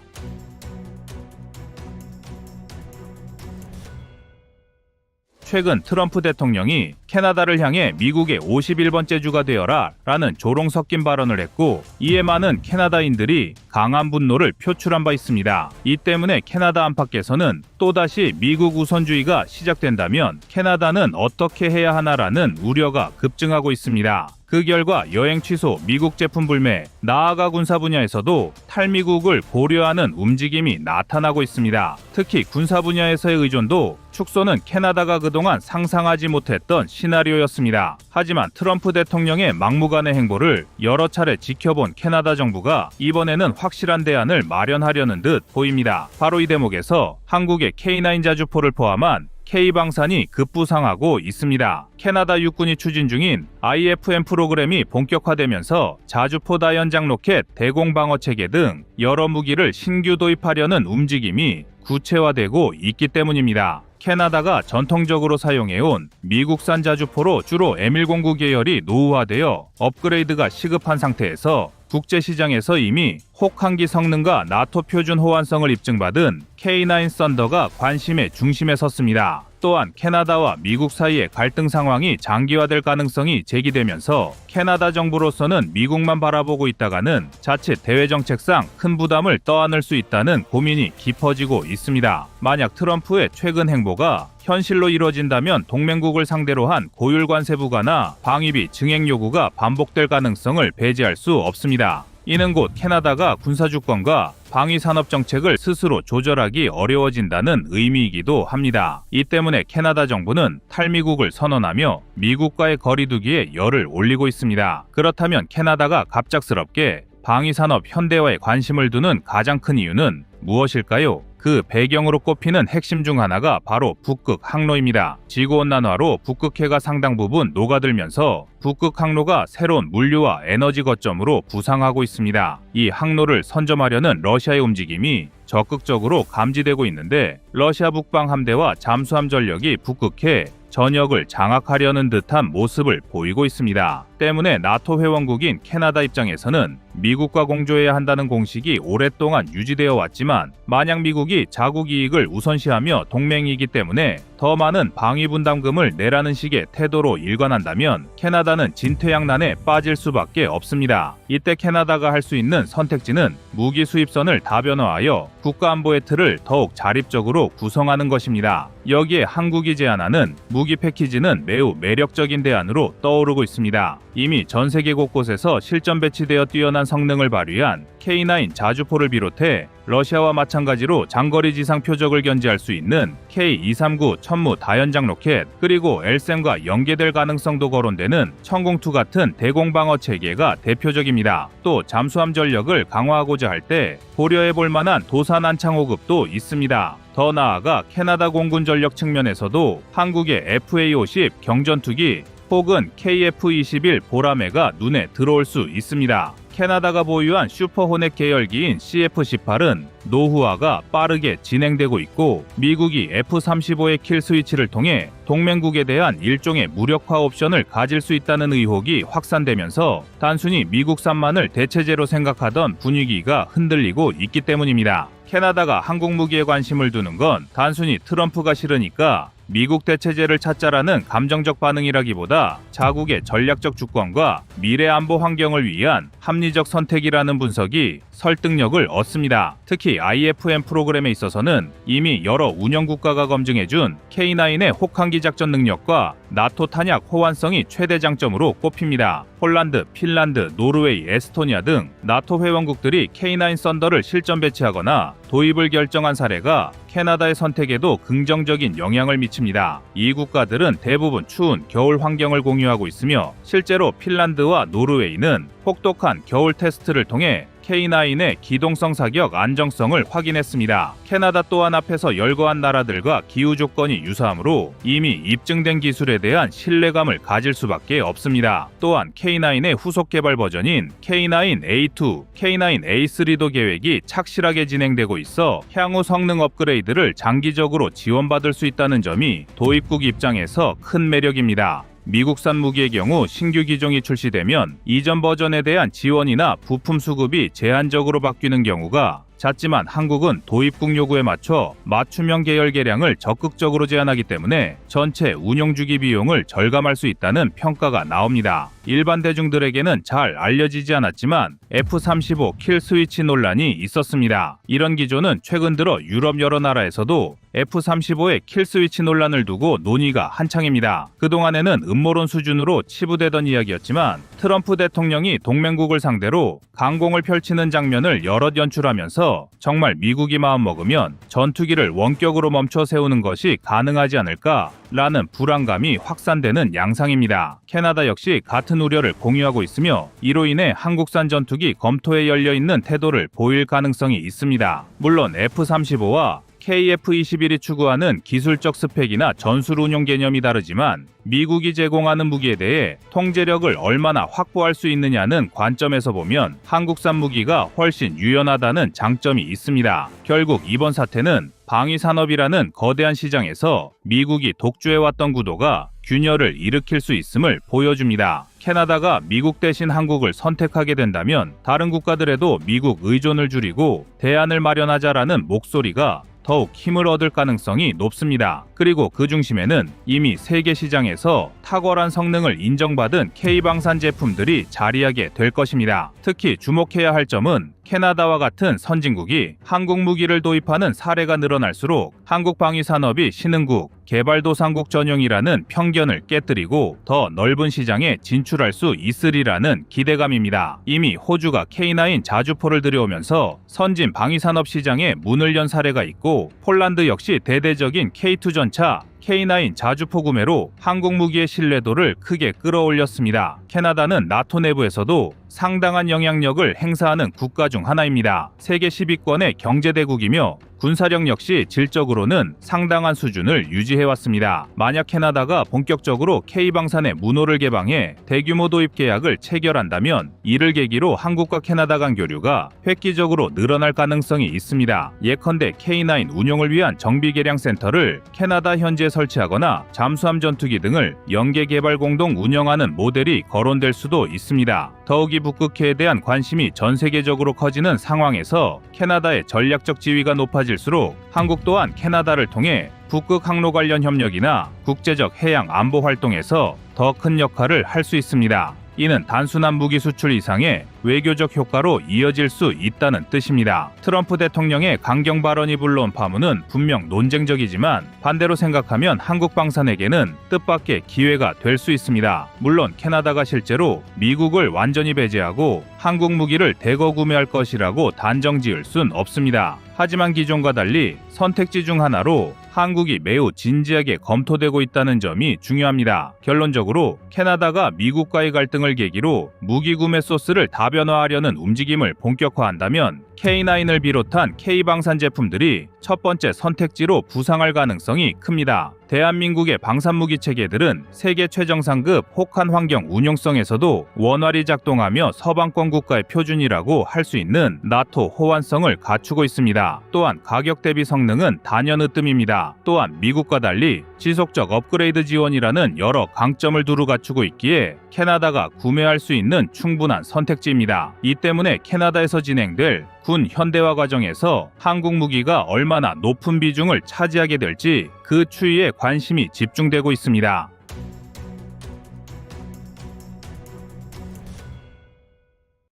최근 트럼프 대통령이 캐나다를 향해 미국의 51번째 주가 되어라 라는 조롱 섞인 발언을 했고 이에 많은 캐나다인들이 강한 분노를 표출한 바 있습니다. 이 때문에 캐나다 안팎에서는 또다시 미국 우선주의가 시작된다면 캐나다는 어떻게 해야 하나라는 우려가 급증하고 있습니다. 그 결과 여행 취소, 미국 제품 불매, 나아가 군사 분야에서도 탈미국을 고려하는 움직임이 나타나고 있습니다. 특히 군사 분야에서의 의존도 축소는 캐나다가 그동안 상상하지 못했던 시나리오였습니다. 하지만 트럼프 대통령의 막무가내 행보를 여러 차례 지켜본 캐나다 정부가 이번에는 확실한 대안을 마련하려는 듯 보입니다. 바로 이 대목에서 한국의 K9 자주포를 포함한 K방산이 급부상하고 있습니다. 캐나다 육군이 추진 중인 IFM 프로그램이 본격화되면서 자주포 다연장 로켓, 대공방어체계 등 여러 무기를 신규 도입하려는 움직임이 구체화되고 있기 때문입니다. 캐나다가 전통적으로 사용해온 미국산 자주포로 주로 M109 계열이 노후화되어 업그레이드가 시급한 상태에서 국제시장에서 이미 혹한기 성능과 나토 표준 호환성을 입증받은 K9 썬더가 관심의 중심에 섰습니다. 또한 캐나다와 미국 사이의 갈등 상황이 장기화될 가능성이 제기되면서 캐나다 정부로서는 미국만 바라보고 있다가는 자칫 대외 정책상 큰 부담을 떠안을 수 있다는 고민이 깊어지고 있습니다. 만약 트럼프의 최근 행보가 현실로 이뤄진다면 동맹국을 상대로 한 고율 관세 부과나 방위비 증액 요구가 반복될 가능성을 배제할 수 없습니다. 이는 곧 캐나다가 군사주권과 방위산업 정책을 스스로 조절하기 어려워진다는 의미이기도 합니다. 이 때문에 캐나다 정부는 탈미국을 선언하며 미국과의 거리두기에 열을 올리고 있습니다. 그렇다면 캐나다가 갑작스럽게 방위산업 현대화에 관심을 두는 가장 큰 이유는 무엇일까요? 그 배경으로 꼽히는 핵심 중 하나가 바로 북극 항로입니다. 지구온난화로 북극해가 상당 부분 녹아들면서 북극 항로가 새로운 물류와 에너지 거점으로 부상하고 있습니다. 이 항로를 선점하려는 러시아의 움직임이 적극적으로 감지되고 있는데 러시아 북방 함대와 잠수함 전력이 북극해 전역을 장악하려는 듯한 모습을 보이고 있습니다. 때문에 나토 회원국인 캐나다 입장에서는 미국과 공조해야 한다는 공식이 오랫동안 유지되어 왔지만 만약 미국이 자국 이익을 우선시하며 동맹이기 때문에 더 많은 방위 분담금을 내라는 식의 태도로 일관한다면 캐나다는 진퇴양난에 빠질 수밖에 없습니다. 이때 캐나다가 할 수 있는 선택지는 무기 수입선을 다변화하여 국가안보의 틀을 더욱 자립적으로 구성하는 것입니다. 여기에 한국이 제안하는 무기 패키지는 매우 매력적인 대안으로 떠오르고 있습니다. 이미 전 세계 곳곳에서 실전 배치되어 뛰어난 성능을 발휘한 K9 자주포를 비롯해 러시아와 마찬가지로 장거리 지상 표적을 견제할 수 있는 K239 천무 다연장 로켓 그리고 LSAM과 연계될 가능성도 거론되는 천공2 같은 대공방어 체계가 대표적입니다. 또 잠수함 전력을 강화하고자 할 때 고려해볼 만한 도산 안창 호급도 있습니다. 더 나아가 캐나다 공군 전력 측면에서도 한국의 FA-50 경전투기 혹은 KF-21 보라매가 눈에 들어올 수 있습니다. 캐나다가 보유한 슈퍼호넷 계열기인 CF-18은 노후화가 빠르게 진행되고 있고 미국이 F-35의 킬 스위치를 통해 동맹국에 대한 일종의 무력화 옵션을 가질 수 있다는 의혹이 확산되면서 단순히 미국산만을 대체제로 생각하던 분위기가 흔들리고 있기 때문입니다. 캐나다가 한국 무기에 관심을 두는 건 단순히 트럼프가 싫으니까 미국 대체제를 찾자라는 감정적 반응이라기보다 자국의 전략적 주권과 미래 안보 환경을 위한 합리적 선택이라는 분석이 설득력을 얻습니다. 특히 IFM 프로그램에 있어서는 이미 여러 운영 국가가 검증해준 K9의 혹한기 작전 능력과 나토 탄약 호환성이 최대 장점으로 꼽힙니다. 폴란드, 핀란드, 노르웨이, 에스토니아 등 나토 회원국들이 K9 썬더를 실전 배치하거나 도입을 결정한 사례가 캐나다의 선택에도 긍정적인 영향을 미칩니다. 이 국가들은 대부분 추운 겨울 환경을 공유하고 있으며 실제로 핀란드와 노르웨이는 혹독한 겨울 테스트를 통해 K9의 기동성 사격 안정성을 확인했습니다. 캐나다 또한 앞에서 열거한 나라들과 기후 조건이 유사하므로 이미 입증된 기술에 대한 신뢰감을 가질 수밖에 없습니다. 또한 K9의 후속 개발 버전인 K9A2, K9A3도 계획이 착실하게 진행되고 있어 향후 성능 업그레이드를 장기적으로 지원받을 수 있다는 점이 도입국 입장에서 큰 매력입니다. 미국산 무기의 경우 신규 기종이 출시되면 이전 버전에 대한 지원이나 부품 수급이 제한적으로 바뀌는 경우가 잦지만 한국은 도입국 요구에 맞춰 맞춤형 계열 개량을 적극적으로 제한하기 때문에 전체 운용 주기 비용을 절감할 수 있다는 평가가 나옵니다. 일반 대중들에게는 잘 알려지지 않았지만 F-35 킬 스위치 논란이 있었습니다. 이런 기조는 최근 들어 유럽 여러 나라에서도 F-35의 킬 스위치 논란을 두고 논의가 한창입니다. 그동안에는 음모론 수준으로 치부되던 이야기였지만 트럼프 대통령이 동맹국을 상대로 강공을 펼치는 장면을 여럿 연출하면서 정말 미국이 마음먹으면 전투기를 원격으로 멈춰 세우는 것이 가능하지 않을까라는 불안감이 확산되는 양상입니다. 캐나다 역시 같은 우려를 공유하고 있으며 이로 인해 한국산 전투기 검토에 열려있는 태도를 보일 가능성이 있습니다. 물론 F-35와 KF-21이 추구하는 기술적 스펙이나 전술 운용 개념이 다르지만 미국이 제공하는 무기에 대해 통제력을 얼마나 확보할 수 있느냐는 관점에서 보면 한국산 무기가 훨씬 유연하다는 장점이 있습니다. 결국 이번 사태는 방위산업이라는 거대한 시장에서 미국이 독주해왔던 구도가 균열을 일으킬 수 있음을 보여줍니다. 캐나다가 미국 대신 한국을 선택하게 된다면 다른 국가들에도 미국 의존을 줄이고 대안을 마련하자라는 목소리가 더욱 힘을 얻을 가능성이 높습니다. 그리고 그 중심에는 이미 세계 시장에서 탁월한 성능을 인정받은 K방산 제품들이 자리하게 될 것입니다. 특히 주목해야 할 점은 캐나다와 같은 선진국이 한국 무기를 도입하는 사례가 늘어날수록 한국 방위 산업이 신흥국, 개발도상국 전형이라는 편견을 깨뜨리고 더 넓은 시장에 진출할 수 있으리라는 기대감입니다. 이미 호주가 K9 자주포를 들여오면서 선진 방위 산업 시장에 문을 연 사례가 있고, 폴란드 역시 대대적인 K2 전차 K9 자주포 구매로 한국 무기의 신뢰도를 크게 끌어올렸습니다. 캐나다는 나토 내부에서도 상당한 영향력을 행사하는 국가 중 하나입니다. 세계 10위권의 경제대국이며 군사력 역시 질적으로는 상당한 수준을 유지해왔습니다. 만약 캐나다가 본격적으로 K방산의 문호를 개방해 대규모 도입 계약을 체결한다면 이를 계기로 한국과 캐나다 간 교류가 획기적으로 늘어날 가능성이 있습니다. 예컨대 K9 운용을 위한 정비 개량 센터를 캐나다 현지에 설치하거나 잠수함 전투기 등을 연계 개발 공동 운영하는 모델이 거론될 수도 있습니다. 더욱이 북극해에 대한 관심이 전 세계적으로 커지는 상황에서 캐나다의 전략적 지위가 높아질수록 한국 또한 캐나다를 통해 북극 항로 관련 협력이나 국제적 해양 안보 활동에서 더 큰 역할을 할 수 있습니다. 이는 단순한 무기 수출 이상의 외교적 효과로 이어질 수 있다는 뜻입니다. 트럼프 대통령의 강경 발언이 불러온 파문은 분명 논쟁적이지만 반대로 생각하면 한국 방산에게는 뜻밖의 기회가 될 수 있습니다. 물론 캐나다가 실제로 미국을 완전히 배제하고 한국 무기를 대거 구매할 것이라고 단정 지을 순 없습니다. 하지만 기존과 달리 선택지 중 하나로 한국이 매우 진지하게 검토되고 있다는 점이 중요합니다. 결론적으로 캐나다가 미국과의 갈등을 계기로 무기 구매 소스를 다변화하려는 움직임을 본격화한다면 K9을 비롯한 K방산 제품들이 첫 번째 선택지로 부상할 가능성이 큽니다. 대한민국의 방산무기 체계들은 세계 최정상급 혹한 환경 운용성에서도 원활히 작동하며 서방권 국가의 표준이라고 할 수 있는 나토 호환성을 갖추고 있습니다. 또한 가격 대비 성능은 단연으뜸입니다. 또한 미국과 달리 지속적 업그레이드 지원이라는 여러 강점을 두루 갖추고 있기에 캐나다가 구매할 수 있는 충분한 선택지입니다. 이 때문에 캐나다에서 진행될 군 현대화 과정에서 한국 무기가 얼마나 높은 비중을 차지하게 될지 그 추이에 관심이 집중되고 있습니다.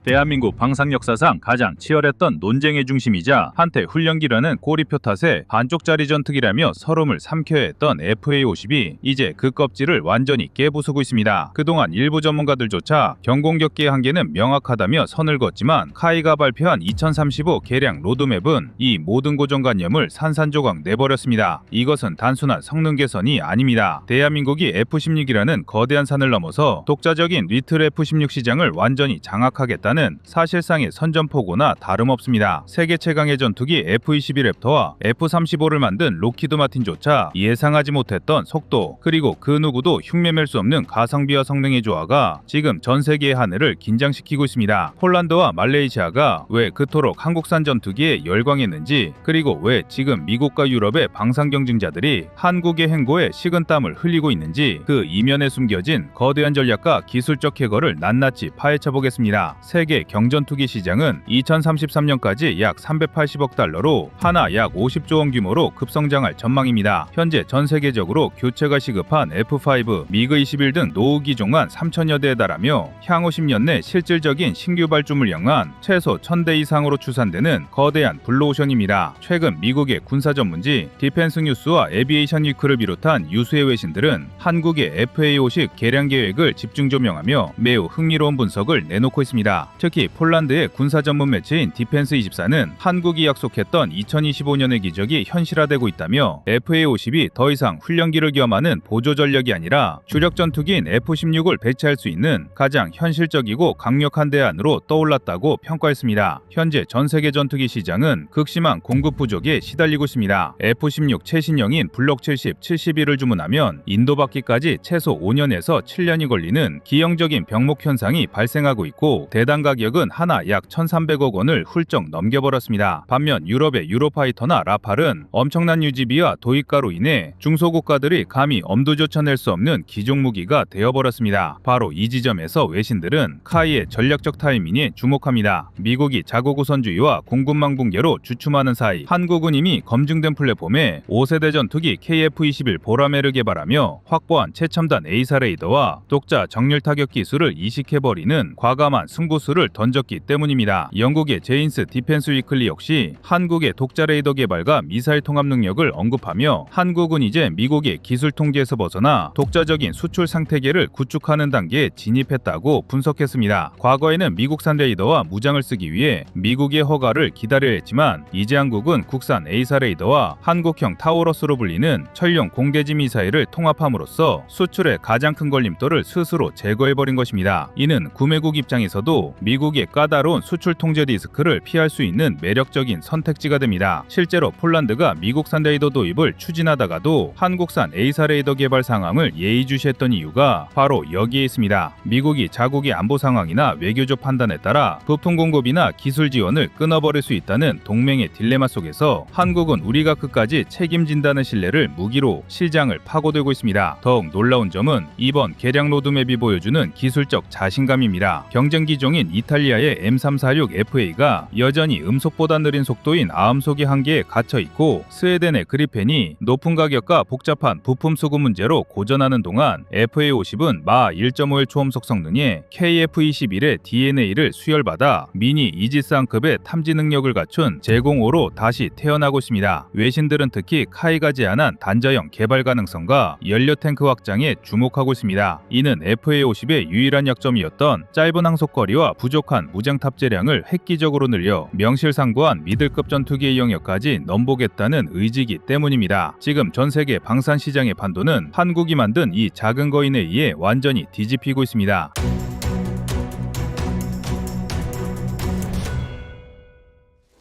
대한민국 방산 역사상 가장 치열했던 논쟁의 중심이자 한때 훈련기라는 꼬리표 탓에 반쪽짜리 전투기라며 서름을 삼켜야 했던 FA-50이 이제 그 껍질을 완전히 깨부수고 있습니다. 그동안 일부 전문가들조차 경공격기의 한계는 명확하다며 선을 그었지만 카이가 발표한 2035 개량 로드맵은 이 모든 고정관념을 산산조각 내버렸습니다. 이것은 단순한 성능 개선이 아닙니다. 대한민국이 F-16이라는 거대한 산을 넘어서 독자적인 리틀 F-16 시장을 완전히 장악하겠다 는 사실상의 선전포고나 다름없습니다. 세계 최강의 전투기 F-22 랩터와 F-35를 만든 록히드 마틴조차 예상하지 못했던 속도, 그리고 그 누구도 흉내낼 수 없는 가성비와 성능의 조화가 지금 전 세계의 하늘을 긴장시키고 있습니다. 폴란드와 말레이시아가 왜 그토록 한국산 전투기에 열광했는지, 그리고 왜 지금 미국과 유럽의 방산 경쟁자들이 한국의 행보에 식은땀을 흘리고 있는지 그 이면에 숨겨진 거대한 전략과 기술적 쾌거를 낱낱이 파헤쳐 보겠습니다. 세계 경전투기 시장은 2033년까지 약 380억 달러로 하나 약 50조 원 규모로 급성장할 전망입니다. 현재 전 세계적으로 교체가 시급한 F5, 미그-21 등 노후 기종만 3천여 대에 달하며 향후 10년 내 실질적인 신규 발주물 양만 최소 1000대 이상으로 추산되는 거대한 블루오션입니다. 최근 미국의 군사 전문지 디펜스 뉴스와 에비에이션 위크를 비롯한 유수의 외신들은 한국의 FA-50 개량 계획을 집중 조명하며 매우 흥미로운 분석을 내놓고 있습니다. 특히 폴란드의 군사 전문 매체인 디펜스24는 한국이 약속했던 2025년의 기적이 현실화되고 있다며 FA-50이 더 이상 훈련기를 겸하는 보조 전력이 아니라 주력 전투기인 F-16을 배치할 수 있는 가장 현실적이고 강력한 대안으로 떠올랐다고 평가했습니다. 현재 전 세계 전투기 시장은 극심한 공급 부족에 시달리고 있습니다. F-16 최신형인 블록 70, 71을 주문하면 인도받기까지 최소 5년에서 7년이 걸리는 기형적인 병목 현상이 발생하고 있고, 대단 시장 가격은 하나 약 1,300억 원을 훌쩍 넘겨버렸습니다. 반면 유럽의 유로파이터나 라팔은 엄청난 유지비와 도입가로 인해 중소국가들이 감히 엄두조차 낼 수 없는 기종 무기가 되어버렸습니다. 바로 이 지점에서 외신들은 카이의 전략적 타이밍에 주목합니다. 미국이 자국 우선주의와 공급망 붕괴로 주춤하는 사이 한국은 이미 검증된 플랫폼에 5세대 전투기 KF-21 보라매를 개발하며 확보한 최첨단 A사 레이더와 독자 정밀 타격 기술을 이식해버리는 과감한 승부수를 던졌기 때문입니다. 영국의 제인스 디펜스 위클리 역시 한국의 독자 레이더 개발과 미사일 통합 능력을 언급하며 한국은 이제 미국의 기술 통제에서 벗어나 독자적인 수출 상태계를 구축하는 단계에 진입했다고 분석했습니다. 과거에는 미국산 레이더와 무장을 쓰기 위해 미국의 허가를 기다려야 했지만 이제 한국은 국산 A사 레이더와 한국형 타우러스로 불리는 천령 공대지 미사일을 통합함으로써 수출의 가장 큰 걸림돌을 스스로 제거해버린 것입니다. 이는 구매국 입장에서도 미국의 까다로운 수출 통제 리스크를 피할 수 있는 매력적인 선택지가 됩니다. 실제로 폴란드가 미국산 레이더 도입을 추진하다가도 한국산 A사 레이더 개발 상황을 예의주시했던 이유가 바로 여기에 있습니다. 미국이 자국의 안보 상황이나 외교적 판단에 따라 부품 공급이나 기술 지원을 끊어버릴 수 있다는 동맹의 딜레마 속에서 한국은 우리가 끝까지 책임진다는 신뢰를 무기로 시장을 파고들고 있습니다. 더욱 놀라운 점은 이번 개량 로드맵이 보여주는 기술적 자신감입니다. 경쟁 기종인 이탈리아의 M346FA가 여전히 음속보다 느린 속도인 아음속의 한계에 갇혀있고 스웨덴의 그리펜이 높은 가격과 복잡한 부품 수급 문제로 고전하는 동안 FA50은 마 1.5의 초음속 성능에 KF-21의 DNA를 수혈받아 미니 이지스함급의 탐지 능력을 갖춘 제공5로 다시 태어나고 있습니다. 외신들은 특히 카이가 제안한 단자형 개발 가능성과 연료 탱크 확장에 주목하고 있습니다. 이는 FA50의 유일한 약점이었던 짧은 항속거리와 부족한 무장 탑재량을 획기적으로 늘려 명실상부한 미들급 전투기의 영역까지 넘보겠다는 의지이기 때문입니다. 지금 전 세계 방산 시장의 판도는 한국이 만든 이 작은 거인에 의해 완전히 뒤집히고 있습니다.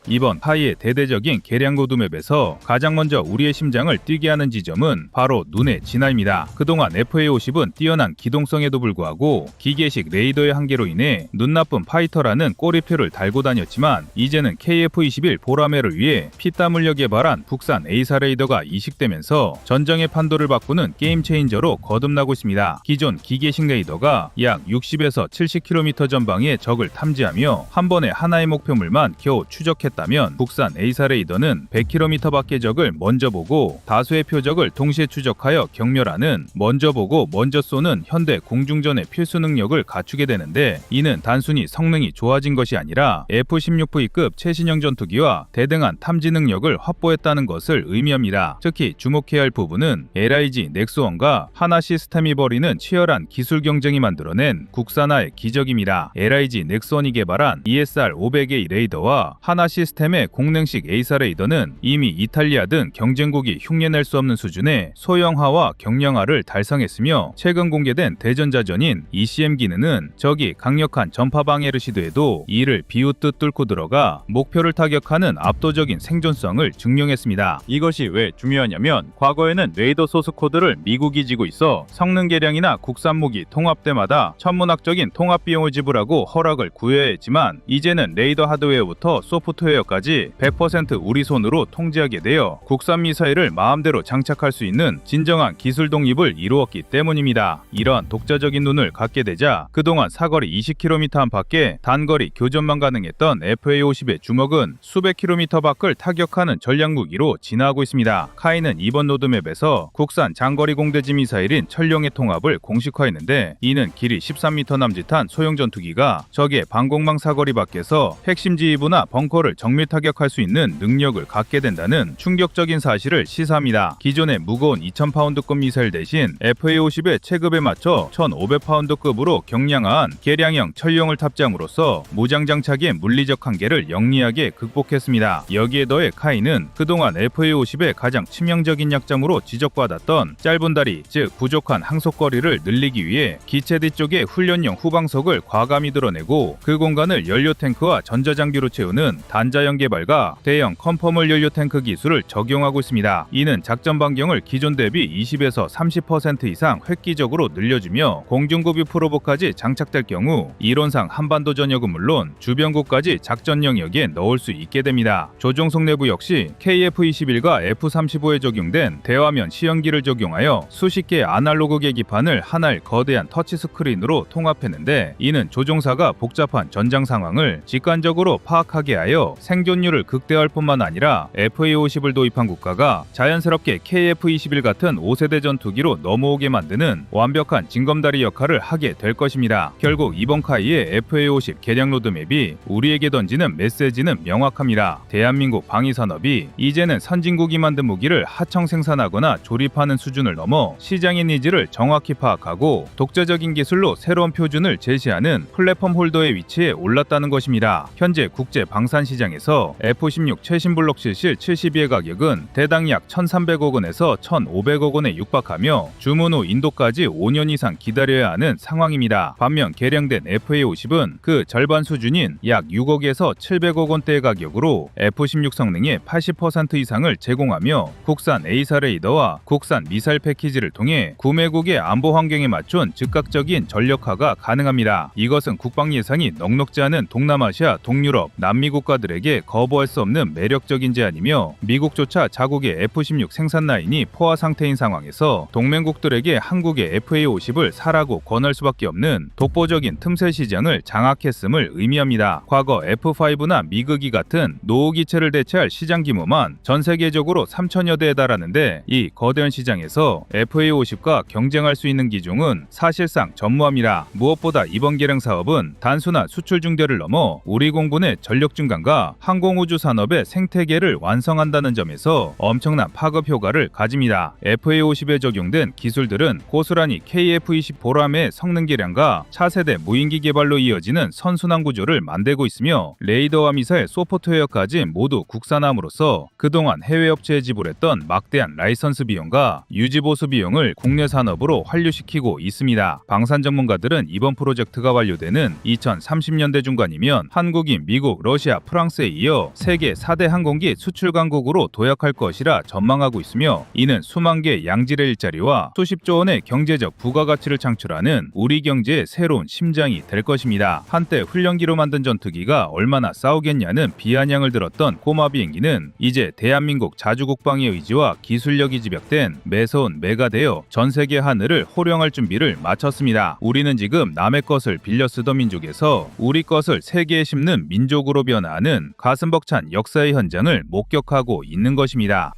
이번 카이의 대대적인 개량 로드맵에서 가장 먼저 우리의 심장을 뛰게 하는 지점은 바로 눈의 진화입니다. 그동안 FA50은 뛰어난 기동성에도 불구하고 기계식 레이더의 한계로 인해 눈 나쁜 파이터라는 꼬리표를 달고 다녔지만 이제는 KF-21 보라매를 위해 피땀 흘려 개발한 국산 A사 레이더가 이식되면서 전쟁의 판도를 바꾸는 게임 체인저로 거듭나고 있습니다. 기존 기계식 레이더가 약 60에서 70km 전방의 적을 탐지하며 한 번에 하나의 목표물만 겨우 추적했다면 국산 A사 레이더는 100km 밖의 적을 먼저 보고 다수의 표적을 동시에 추적하여 경멸하는 먼저 보고 먼저 쏘는 현대 공중전의 필수 능력을 갖추게 되는데 이는 단순히 성능이 좋아진 것이 아니라 F-16V급 최신형 전투기와 대등한 탐지 능력을 확보했다는 것을 의미합니다. 특히 주목해야 할 부분은 LIG 넥스원과 하나 시스템이 벌이는 치열한 기술 경쟁이 만들어낸 국산화의 기적입니다. LIG 넥스원이 개발한 ESR-500A 레이더와 하나 시스템의 공랭식 A사 레이더는 이미 이탈리아 등 경쟁국이 흉내낼 수 없는 수준의 소형화와 경량화를 달성했으며 최근 공개된 대전자전인 ECM 기능은 적이 강력한 전파 방해를 시도해도 이를 비웃듯 뚫고 들어가 목표를 타격하는 압도적인 생존성을 증명했습니다. 이것이 왜 중요하냐면 과거에는 레이더 소스 코드를 미국이 지고 있어 성능 개량이나 국산 무기 통합 때마다 천문학적인 통합 비용을 지불하고 허락을 구해야 했지만 이제는 레이더 하드웨어부터 소프트웨어까지 100% 우리 손으로 통제하게 되어 국산 미사일을 마음대로 장착할 수 있는 진정한 기술 독립을 이루었기 때문입니다. 이러한 독자적인 눈을 갖게 되자 그동안 사거리 20km 안팎의 단거리 교전만 가능했던 FA50의 주먹은 수백 킬로미터 밖을 타격하는 전략무기로 진화하고 있습니다. 카이는 이번 로드맵에서 국산 장거리 공대지 미사일인 천령의 통합을 공식화했는데 이는 길이 13m 남짓한 소형 전투기가 적의 방공망 사거리 밖에서 핵심 지휘부나 벙커를 정밀 타격할 수 있는 능력을 갖게 된다는 충격적인 사실을 시사합니다. 기존의 무거운 2000파운드급 미사일 대신 FA50의 체급에 맞춰 1500파운드급으로 경량화한 개량형 천령을 탑재함으로써 무장 장착의 물리적 한계를 영리하게 극복했습니다. 여기에 더해 카이는 그동안 FA50의 가장 치명적인 약점으로 지적받았던 짧은 다리, 즉 부족한 항속거리를 늘리기 위해 기체 뒤쪽에 훈련용 후방석을 과감히 드러내고 그 공간을 연료 탱크와 전자장비로 채우는 단자 전자형 개발과 대형 컨포멀 연료 탱크 기술을 적용하고 있습니다. 이는 작전 반경을 기존 대비 20에서 30% 이상 획기적으로 늘려주며 공중급유 프로브까지 장착될 경우 이론상 한반도 전역은 물론 주변국까지 작전 영역에 넣을 수 있게 됩니다. 조종석 내부 역시 KF-21과 F-35에 적용된 대화면 시연기를 적용하여 수십 개의 아날로그 계기판을 하나의 거대한 터치스크린으로 통합했는데, 이는 조종사가 복잡한 전장 상황을 직관적으로 파악하게 하여 생존율을 극대화할 뿐만 아니라 FA-50을 도입한 국가가 자연스럽게 KF-21 같은 5세대 전투기로 넘어오게 만드는 완벽한 징검다리 역할을 하게 될 것입니다. 결국 이번 카이의 FA-50 개량 로드맵이 우리에게 던지는 메시지는 명확합니다. 대한민국 방위산업이 이제는 선진국이 만든 무기를 하청 생산하거나 조립하는 수준을 넘어 시장의 니즈를 정확히 파악하고 독자적인 기술로 새로운 표준을 제시하는 플랫폼 홀더의 위치에 올랐다는 것입니다. 현재 국제 방산 시장에서 F-16 최신 블록 실실 72의 가격은 대당 약 1,300억 원에서 1,500억 원에 육박하며 주문 후 인도까지 5년 이상 기다려야 하는 상황입니다. 반면 개량된 FA-50은 그 절반 수준인 약 6억에서 700억 원대의 가격으로 F-16 성능의 80% 이상을 제공하며 국산 A사 레이더와 국산 미사일 패키지를 통해 구매국의 안보 환경에 맞춘 즉각적인 전력화가 가능합니다. 이것은 국방 예산이 넉넉지 않은 동남아시아, 동유럽, 남미 국가들에게 거부할 수 없는 매력적인 제안이며, 미국조차 자국의 F-16 생산 라인이 포화 상태인 상황에서 동맹국들에게 한국의 FA-50을 사라고 권할 수밖에 없는 독보적인 틈새 시장을 장악했음을 의미합니다. 과거 F-5나 미그기 같은 노후 기체를 대체할 시장 규모만 전 세계적으로 3천여 대에 달하는데, 이 거대한 시장에서 FA-50과 경쟁할 수 있는 기종은 사실상 전무합니다. 무엇보다 이번 개량 사업은 단순한 수출 중대를 넘어 우리 공군의 전력 증강과 항공우주 산업의 생태계를 완성한다는 점에서 엄청난 파급 효과를 가집니다. FA-50에 적용된 기술들은 고스란히 KF-20 보람의 성능 개량과 차세대 무인기 개발로 이어지는 선순환 구조를 만들고 있으며, 레이더와 미사일 소프트웨어까지 모두 국산함으로써 그동안 해외 업체에 지불했던 막대한 라이선스 비용과 유지보수 비용을 국내 산업으로 환류시키고 있습니다. 방산 전문가들은 이번 프로젝트가 완료되는 2030년대 중반이면 한국이 미국, 러시아, 프랑스에 이어 세계 4대 항공기 수출 강국으로 도약할 것이라 전망하고 있으며, 이는 수만 개의 양질의 일자리와 수십조 원의 경제적 부가가치를 창출하는 우리 경제의 새로운 심장이 될 것입니다. 한때 훈련기로 만든 전투기가 얼마나 싸우겠냐는 비아냥을 들었던 꼬마 비행기는 이제 대한민국 자주국방의 의지와 기술력이 집약된 매서운 매가 되어 전 세계 하늘을 호령할 준비를 마쳤습니다. 우리는 지금 남의 것을 빌려 쓰던 민족에서 우리 것을 세계에 심는 민족으로 변화하는 가슴 벅찬 역사의 현장을 목격하고 있는 것입니다.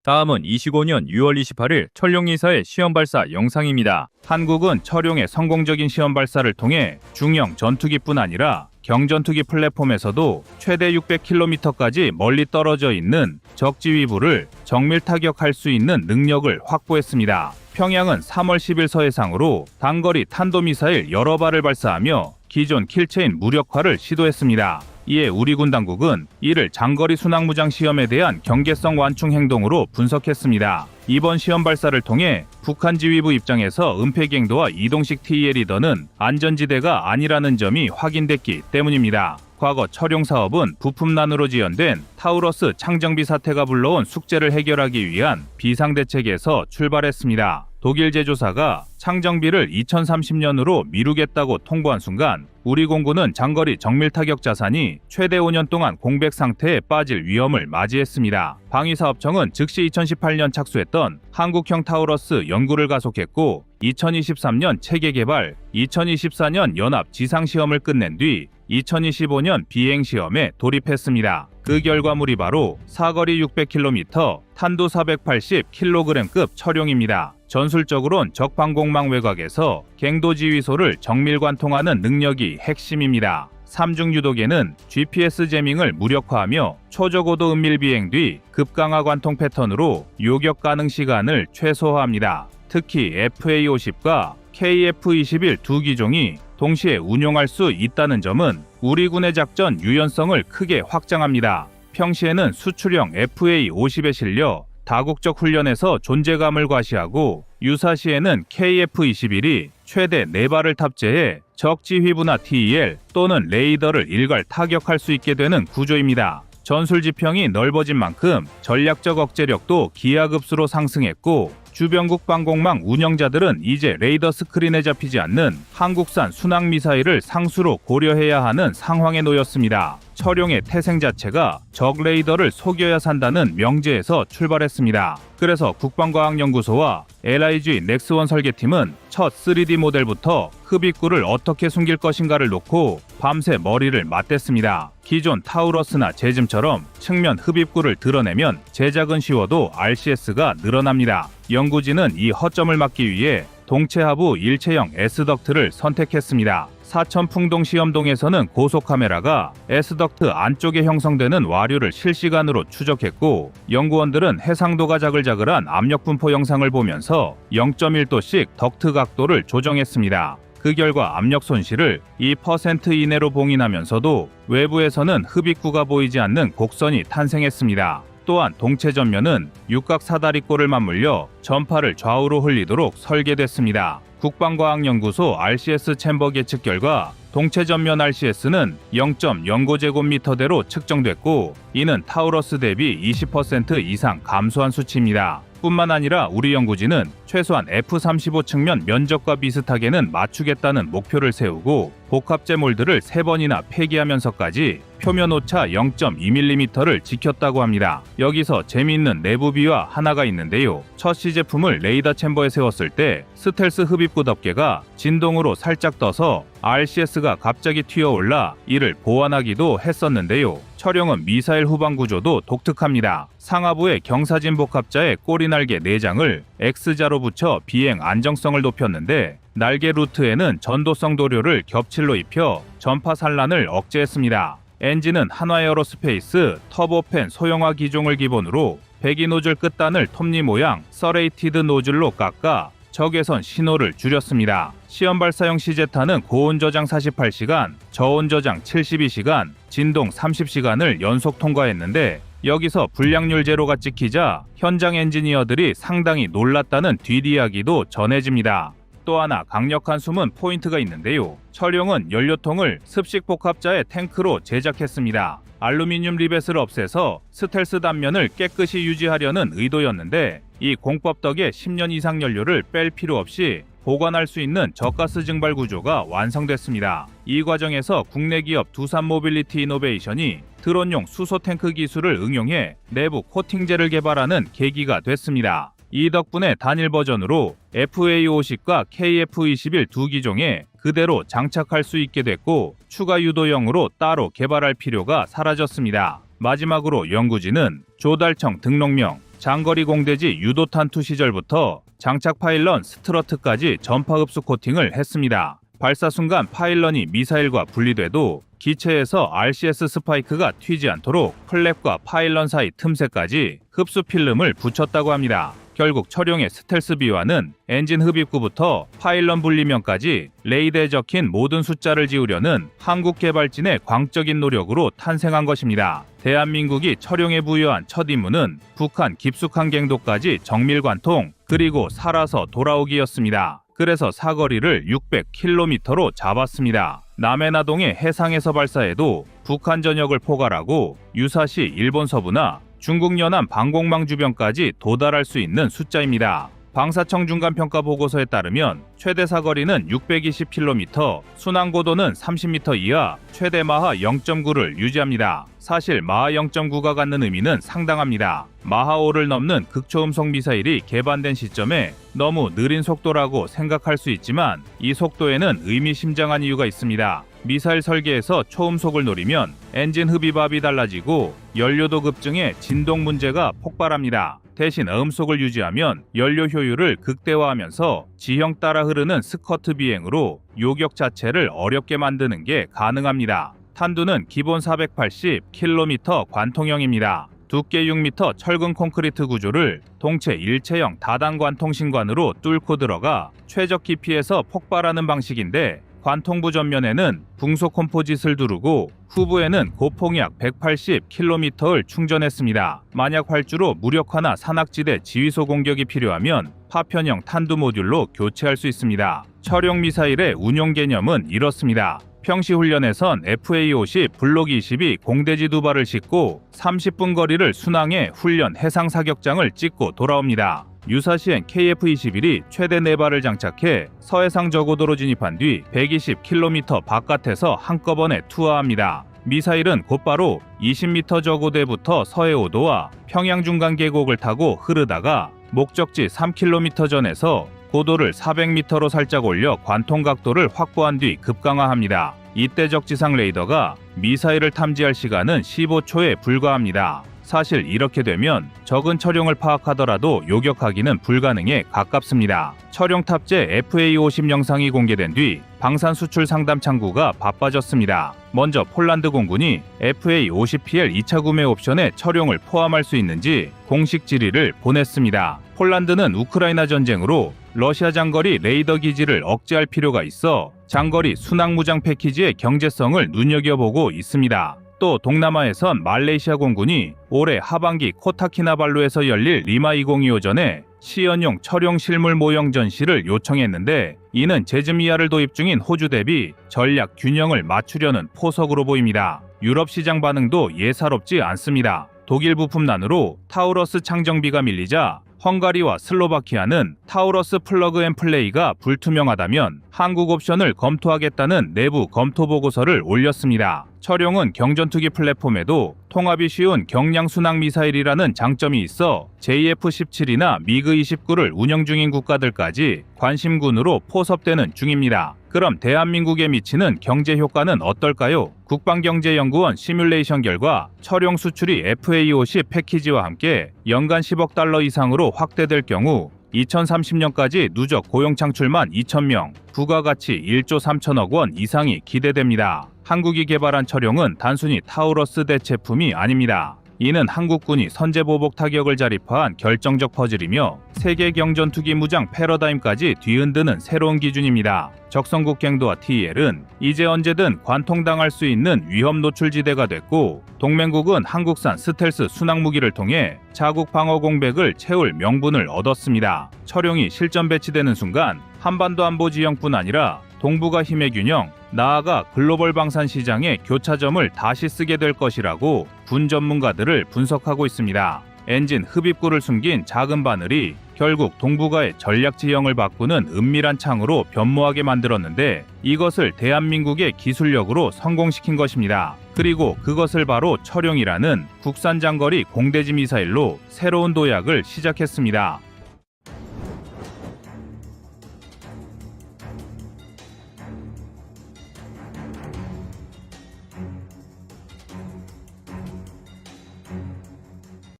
다음은 25년 6월 28일 철룡2사의 시험 발사 영상입니다. 한국은 철룡의 성공적인 시험 발사를 통해 중형 전투기뿐 아니라 경전투기 플랫폼에서도 최대 600km까지 멀리 떨어져 있는 적 지휘부를 정밀 타격할 수 있는 능력을 확보했습니다. 평양은 3월 10일 서해상으로 단거리 탄도미사일 여러 발을 발사하며 기존 킬체인 무력화를 시도했습니다. 이에 우리 군 당국은 이를 장거리 순항무장 시험에 대한 경계성 완충 행동으로 분석했습니다. 이번 시험 발사를 통해 북한 지휘부 입장에서 은폐갱도와 이동식 TEL 리더는 안전지대가 아니라는 점이 확인됐기 때문입니다. 과거 철용 사업은 부품난으로 지연된 타우러스 창정비 사태가 불러온 숙제를 해결하기 위한 비상대책에서 출발했습니다. 독일 제조사가 창정비를 2030년으로 미루겠다고 통보한 순간 우리 공군은 장거리 정밀 타격 자산이 최대 5년 동안 공백 상태에 빠질 위험을 맞이했습니다. 방위사업청은 즉시 2018년 착수했던 한국형 타우러스 연구를 가속했고 2023년 체계 개발, 2024년 연합 지상시험을 끝낸 뒤 2025년 비행시험에 돌입했습니다. 그 결과물이 바로 사거리 600km, 탄도 480kg급 철용입니다. 전술적으론 적방공망 외곽에서 갱도 지휘소를 정밀 관통하는 능력이 핵심입니다. 3중 유도계는 GPS 제밍을 무력화하며 초저고도 은밀 비행 뒤 급강하 관통 패턴으로 요격 가능 시간을 최소화합니다. 특히 FA-50과 KF-21 두 기종이 동시에 운용할 수 있다는 점은 우리 군의 작전 유연성을 크게 확장합니다. 평시에는 수출형 FA-50에 실려 다국적 훈련에서 존재감을 과시하고 유사시에는 KF-21이 최대 4발을 탑재해 적 지휘부나 TEL 또는 레이더를 일괄 타격할 수 있게 되는 구조입니다. 전술 지평이 넓어진 만큼 전략적 억제력도 기하급수로 상승했고 주변 국방공망 운영자들은 이제 레이더 스크린에 잡히지 않는 한국산 순항 미사일을 상수로 고려해야 하는 상황에 놓였습니다. 철용의 태생 자체가 적 레이더를 속여야 산다는 명제에서 출발했습니다. 그래서 국방과학연구소와 LIG 넥스원 설계팀은 첫 3D 모델부터 흡입구를 어떻게 숨길 것인가를 놓고 밤새 머리를 맞댔습니다. 기존 타우러스나 제즘처럼 측면 흡입구를 드러내면 제작은 쉬워도 RCS가 늘어납니다. 연구진은 이 허점을 막기 위해 동체하부 일체형 S덕트를 선택했습니다. 사천 풍동 시험동에서는 고속카메라가 S덕트 안쪽에 형성되는 와류를 실시간으로 추적했고 연구원들은 해상도가 자글자글한 압력 분포 영상을 보면서 0.1도씩 덕트 각도를 조정했습니다. 그 결과 압력 손실을 2% 이내로 봉인하면서도 외부에서는 흡입구가 보이지 않는 곡선이 탄생했습니다. 또한 동체 전면은 육각 사다리꼴을 맞물려 전파를 좌우로 흘리도록 설계됐습니다. 국방과학연구소 RCS 챔버 계측 결과 동체 전면 RCS는 0.09제곱미터대로 측정됐고 이는 타우러스 대비 20% 이상 감소한 수치입니다. 뿐만 아니라 우리 연구진은 최소한 F-35 측면 면적과 비슷하게는 맞추겠다는 목표를 세우고 복합재 몰드를 3번이나 폐기하면서까지 표면 오차 0.2mm를 지켰다고 합니다. 여기서 재미있는 내부 비화 하나가 있는데요. 첫 시제품을 레이더 챔버에 세웠을 때 스텔스 흡입구 덮개가 진동으로 살짝 떠서 RCS가 갑자기 튀어올라 이를 보완하기도 했었는데요. 철용은 미사일 후방 구조도 독특합니다. 상하부의 경사진 복합자의 꼬리날개 4장을 X자로 붙여 비행 안정성을 높였는데 날개 루트에는 전도성 도료를 겹칠로 입혀 전파 산란을 억제했습니다. 엔진은 한화에어로스페이스 터보팬 소형화 기종을 기본으로 배기 노즐 끝단을 톱니 모양 서레이티드 노즐로 깎아 적외선 신호를 줄였습니다. 시험 발사용 시제탄은 고온 저장 48시간, 저온 저장 72시간, 진동 30시간을 연속 통과했는데 여기서 불량률 제로가 찍히자 현장 엔지니어들이 상당히 놀랐다는 뒷이야기도 전해집니다. 또 하나 강력한 숨은 포인트가 있는데요. 철용은 연료통을 습식 복합자의 탱크로 제작했습니다. 알루미늄 리벳을 없애서 스텔스 단면을 깨끗이 유지하려는 의도였는데 이 공법 덕에 10년 이상 연료를 뺄 필요 없이 보관할 수 있는 저가스 증발 구조가 완성됐습니다. 이 과정에서 국내 기업 두산 모빌리티 이노베이션이 드론용 수소 탱크 기술을 응용해 내부 코팅제를 개발하는 계기가 됐습니다. 이 덕분에 단일 버전으로 FA50과 KF21 두 기종에 그대로 장착할 수 있게 됐고 추가 유도형으로 따로 개발할 필요가 사라졌습니다. 마지막으로 연구진은 조달청 등록명, 장거리 공대지 유도탄 투 시절부터 장착 파일런 스트러트까지 전파 흡수 코팅을 했습니다. 발사 순간 파일런이 미사일과 분리돼도 기체에서 RCS 스파이크가 튀지 않도록 플랩과 파일런 사이 틈새까지 흡수 필름을 붙였다고 합니다. 결국 철용의 스텔스 비화는 엔진 흡입구부터 파일런 분리면까지 레이더에 적힌 모든 숫자를 지우려는 한국 개발진의 광적인 노력으로 탄생한 것입니다. 대한민국이 철용에 부여한 첫 임무는 북한 깊숙한 갱도까지 정밀 관통 그리고 살아서 돌아오기였습니다. 그래서 사거리를 600km로 잡았습니다. 남해나동의 해상에서 발사해도 북한 전역을 포괄하고 유사시 일본 서부나 중국 연안 방공망 주변까지 도달할 수 있는 숫자입니다. 방사청 중간평가 보고서에 따르면 최대 사거리는 620km, 순항고도는 30m 이하, 최대 마하 0.9를 유지합니다. 사실 마하 0.9가 갖는 의미는 상당합니다. 마하 5를 넘는 극초음속 미사일이 개발된 시점에 너무 느린 속도라고 생각할 수 있지만 이 속도에는 의미심장한 이유가 있습니다. 미사일 설계에서 초음속을 노리면 엔진 흡입압이 달라지고 연료도 급증해 진동 문제가 폭발합니다. 대신 음속을 유지하면 연료 효율을 극대화하면서 지형 따라 흐르는 스커트 비행으로 요격 자체를 어렵게 만드는 게 가능합니다. 탄두는 기본 480km 관통형입니다. 두께 6m 철근 콘크리트 구조를 동체 일체형 다단 관통 신관으로 뚫고 들어가 최적 깊이에서 폭발하는 방식인데 관통부 전면에는 중속 컴포짓을 두르고 후부에는 고폭약 180km를 충전했습니다. 만약 활주로 무력화나 산악지대 지휘소 공격이 필요하면 파편형 탄두 모듈로 교체할 수 있습니다. 처룡 미사일의 운용 개념은 이렇습니다. 평시 훈련에선 FA-50 블록 20이 공대지 두 발을 싣고 30분 거리를 순항해 훈련 해상 사격장을 찍고 돌아옵니다. 유사시엔 KF-21이 최대 4발을 장착해 서해상 저고도로 진입한 뒤 120km 바깥에서 한꺼번에 투하합니다. 미사일은 곧바로 20m 저고도부터 서해오도와 평양 중간 계곡을 타고 흐르다가 목적지 3km 전에서 고도를 400m로 살짝 올려 관통 각도를 확보한 뒤 급강하합니다. 이때 적지상 레이더가 미사일을 탐지할 시간은 15초에 불과합니다. 사실 이렇게 되면 적은 처룡을 파악하더라도 요격하기는 불가능에 가깝습니다. 처룡 탑재 FA-50 영상이 공개된 뒤 방산 수출 상담 창구가 바빠졌습니다. 먼저 폴란드 공군이 FA-50PL 2차 구매 옵션에 처룡을 포함할 수 있는지 공식 질의를 보냈습니다. 폴란드는 우크라이나 전쟁으로 러시아 장거리 레이더 기지를 억제할 필요가 있어 장거리 순항 무장 패키지의 경제성을 눈여겨보고 있습니다. 또 동남아에선 말레이시아 공군이 올해 하반기 코타키나발루에서 열릴 리마 2025전에 시연용 처룡 실물 모형 전시를 요청했는데 이는 제즈미아를 도입 중인 호주 대비 전략 균형을 맞추려는 포석으로 보입니다. 유럽 시장 반응도 예사롭지 않습니다. 독일 부품난으로 타우러스 창정비가 밀리자 헝가리와 슬로바키아는 타우러스 플러그 앤 플레이가 불투명하다면 한국 옵션을 검토하겠다는 내부 검토 보고서를 올렸습니다. 처룡은 경전투기 플랫폼에도 통합이 쉬운 경량 순항 미사일이라는 장점이 있어 JF-17이나 미그-29를 운영 중인 국가들까지 관심군으로 포섭되는 중입니다. 그럼 대한민국에 미치는 경제 효과는 어떨까요? 국방경제연구원 시뮬레이션 결과 처룡 수출이 FA-50 패키지와 함께 연간 10억 달러 이상으로 확대될 경우 2030년까지 누적 고용 창출만 2,000명, 부가가치 1조 3천억 원 이상이 기대됩니다. 한국이 개발한 처룡은 단순히 타우러스 대체품이 아닙니다. 이는 한국군이 선제보복 타격을 자립화한 결정적 퍼즐이며 세계 경전투기 무장 패러다임까지 뒤흔드는 새로운 기준입니다. 적성국 갱도와 TEL은 이제 언제든 관통당할 수 있는 위험 노출지대가 됐고 동맹국은 한국산 스텔스 순항무기를 통해 자국 방어 공백을 채울 명분을 얻었습니다. 처룡이 실전 배치되는 순간 한반도 안보 지형뿐 아니라 동북아 힘의 균형, 나아가 글로벌 방산 시장의 교차점을 다시 쓰게 될 것이라고 군 전문가들을 분석하고 있습니다. 엔진 흡입구를 숨긴 작은 바늘이 결국 동북아의 전략 지형을 바꾸는 은밀한 창으로 변모하게 만들었는데 이것을 대한민국의 기술력으로 성공시킨 것입니다. 그리고 그것을 바로 처룡이라는 국산 장거리 공대지 미사일로 새로운 도약을 시작했습니다.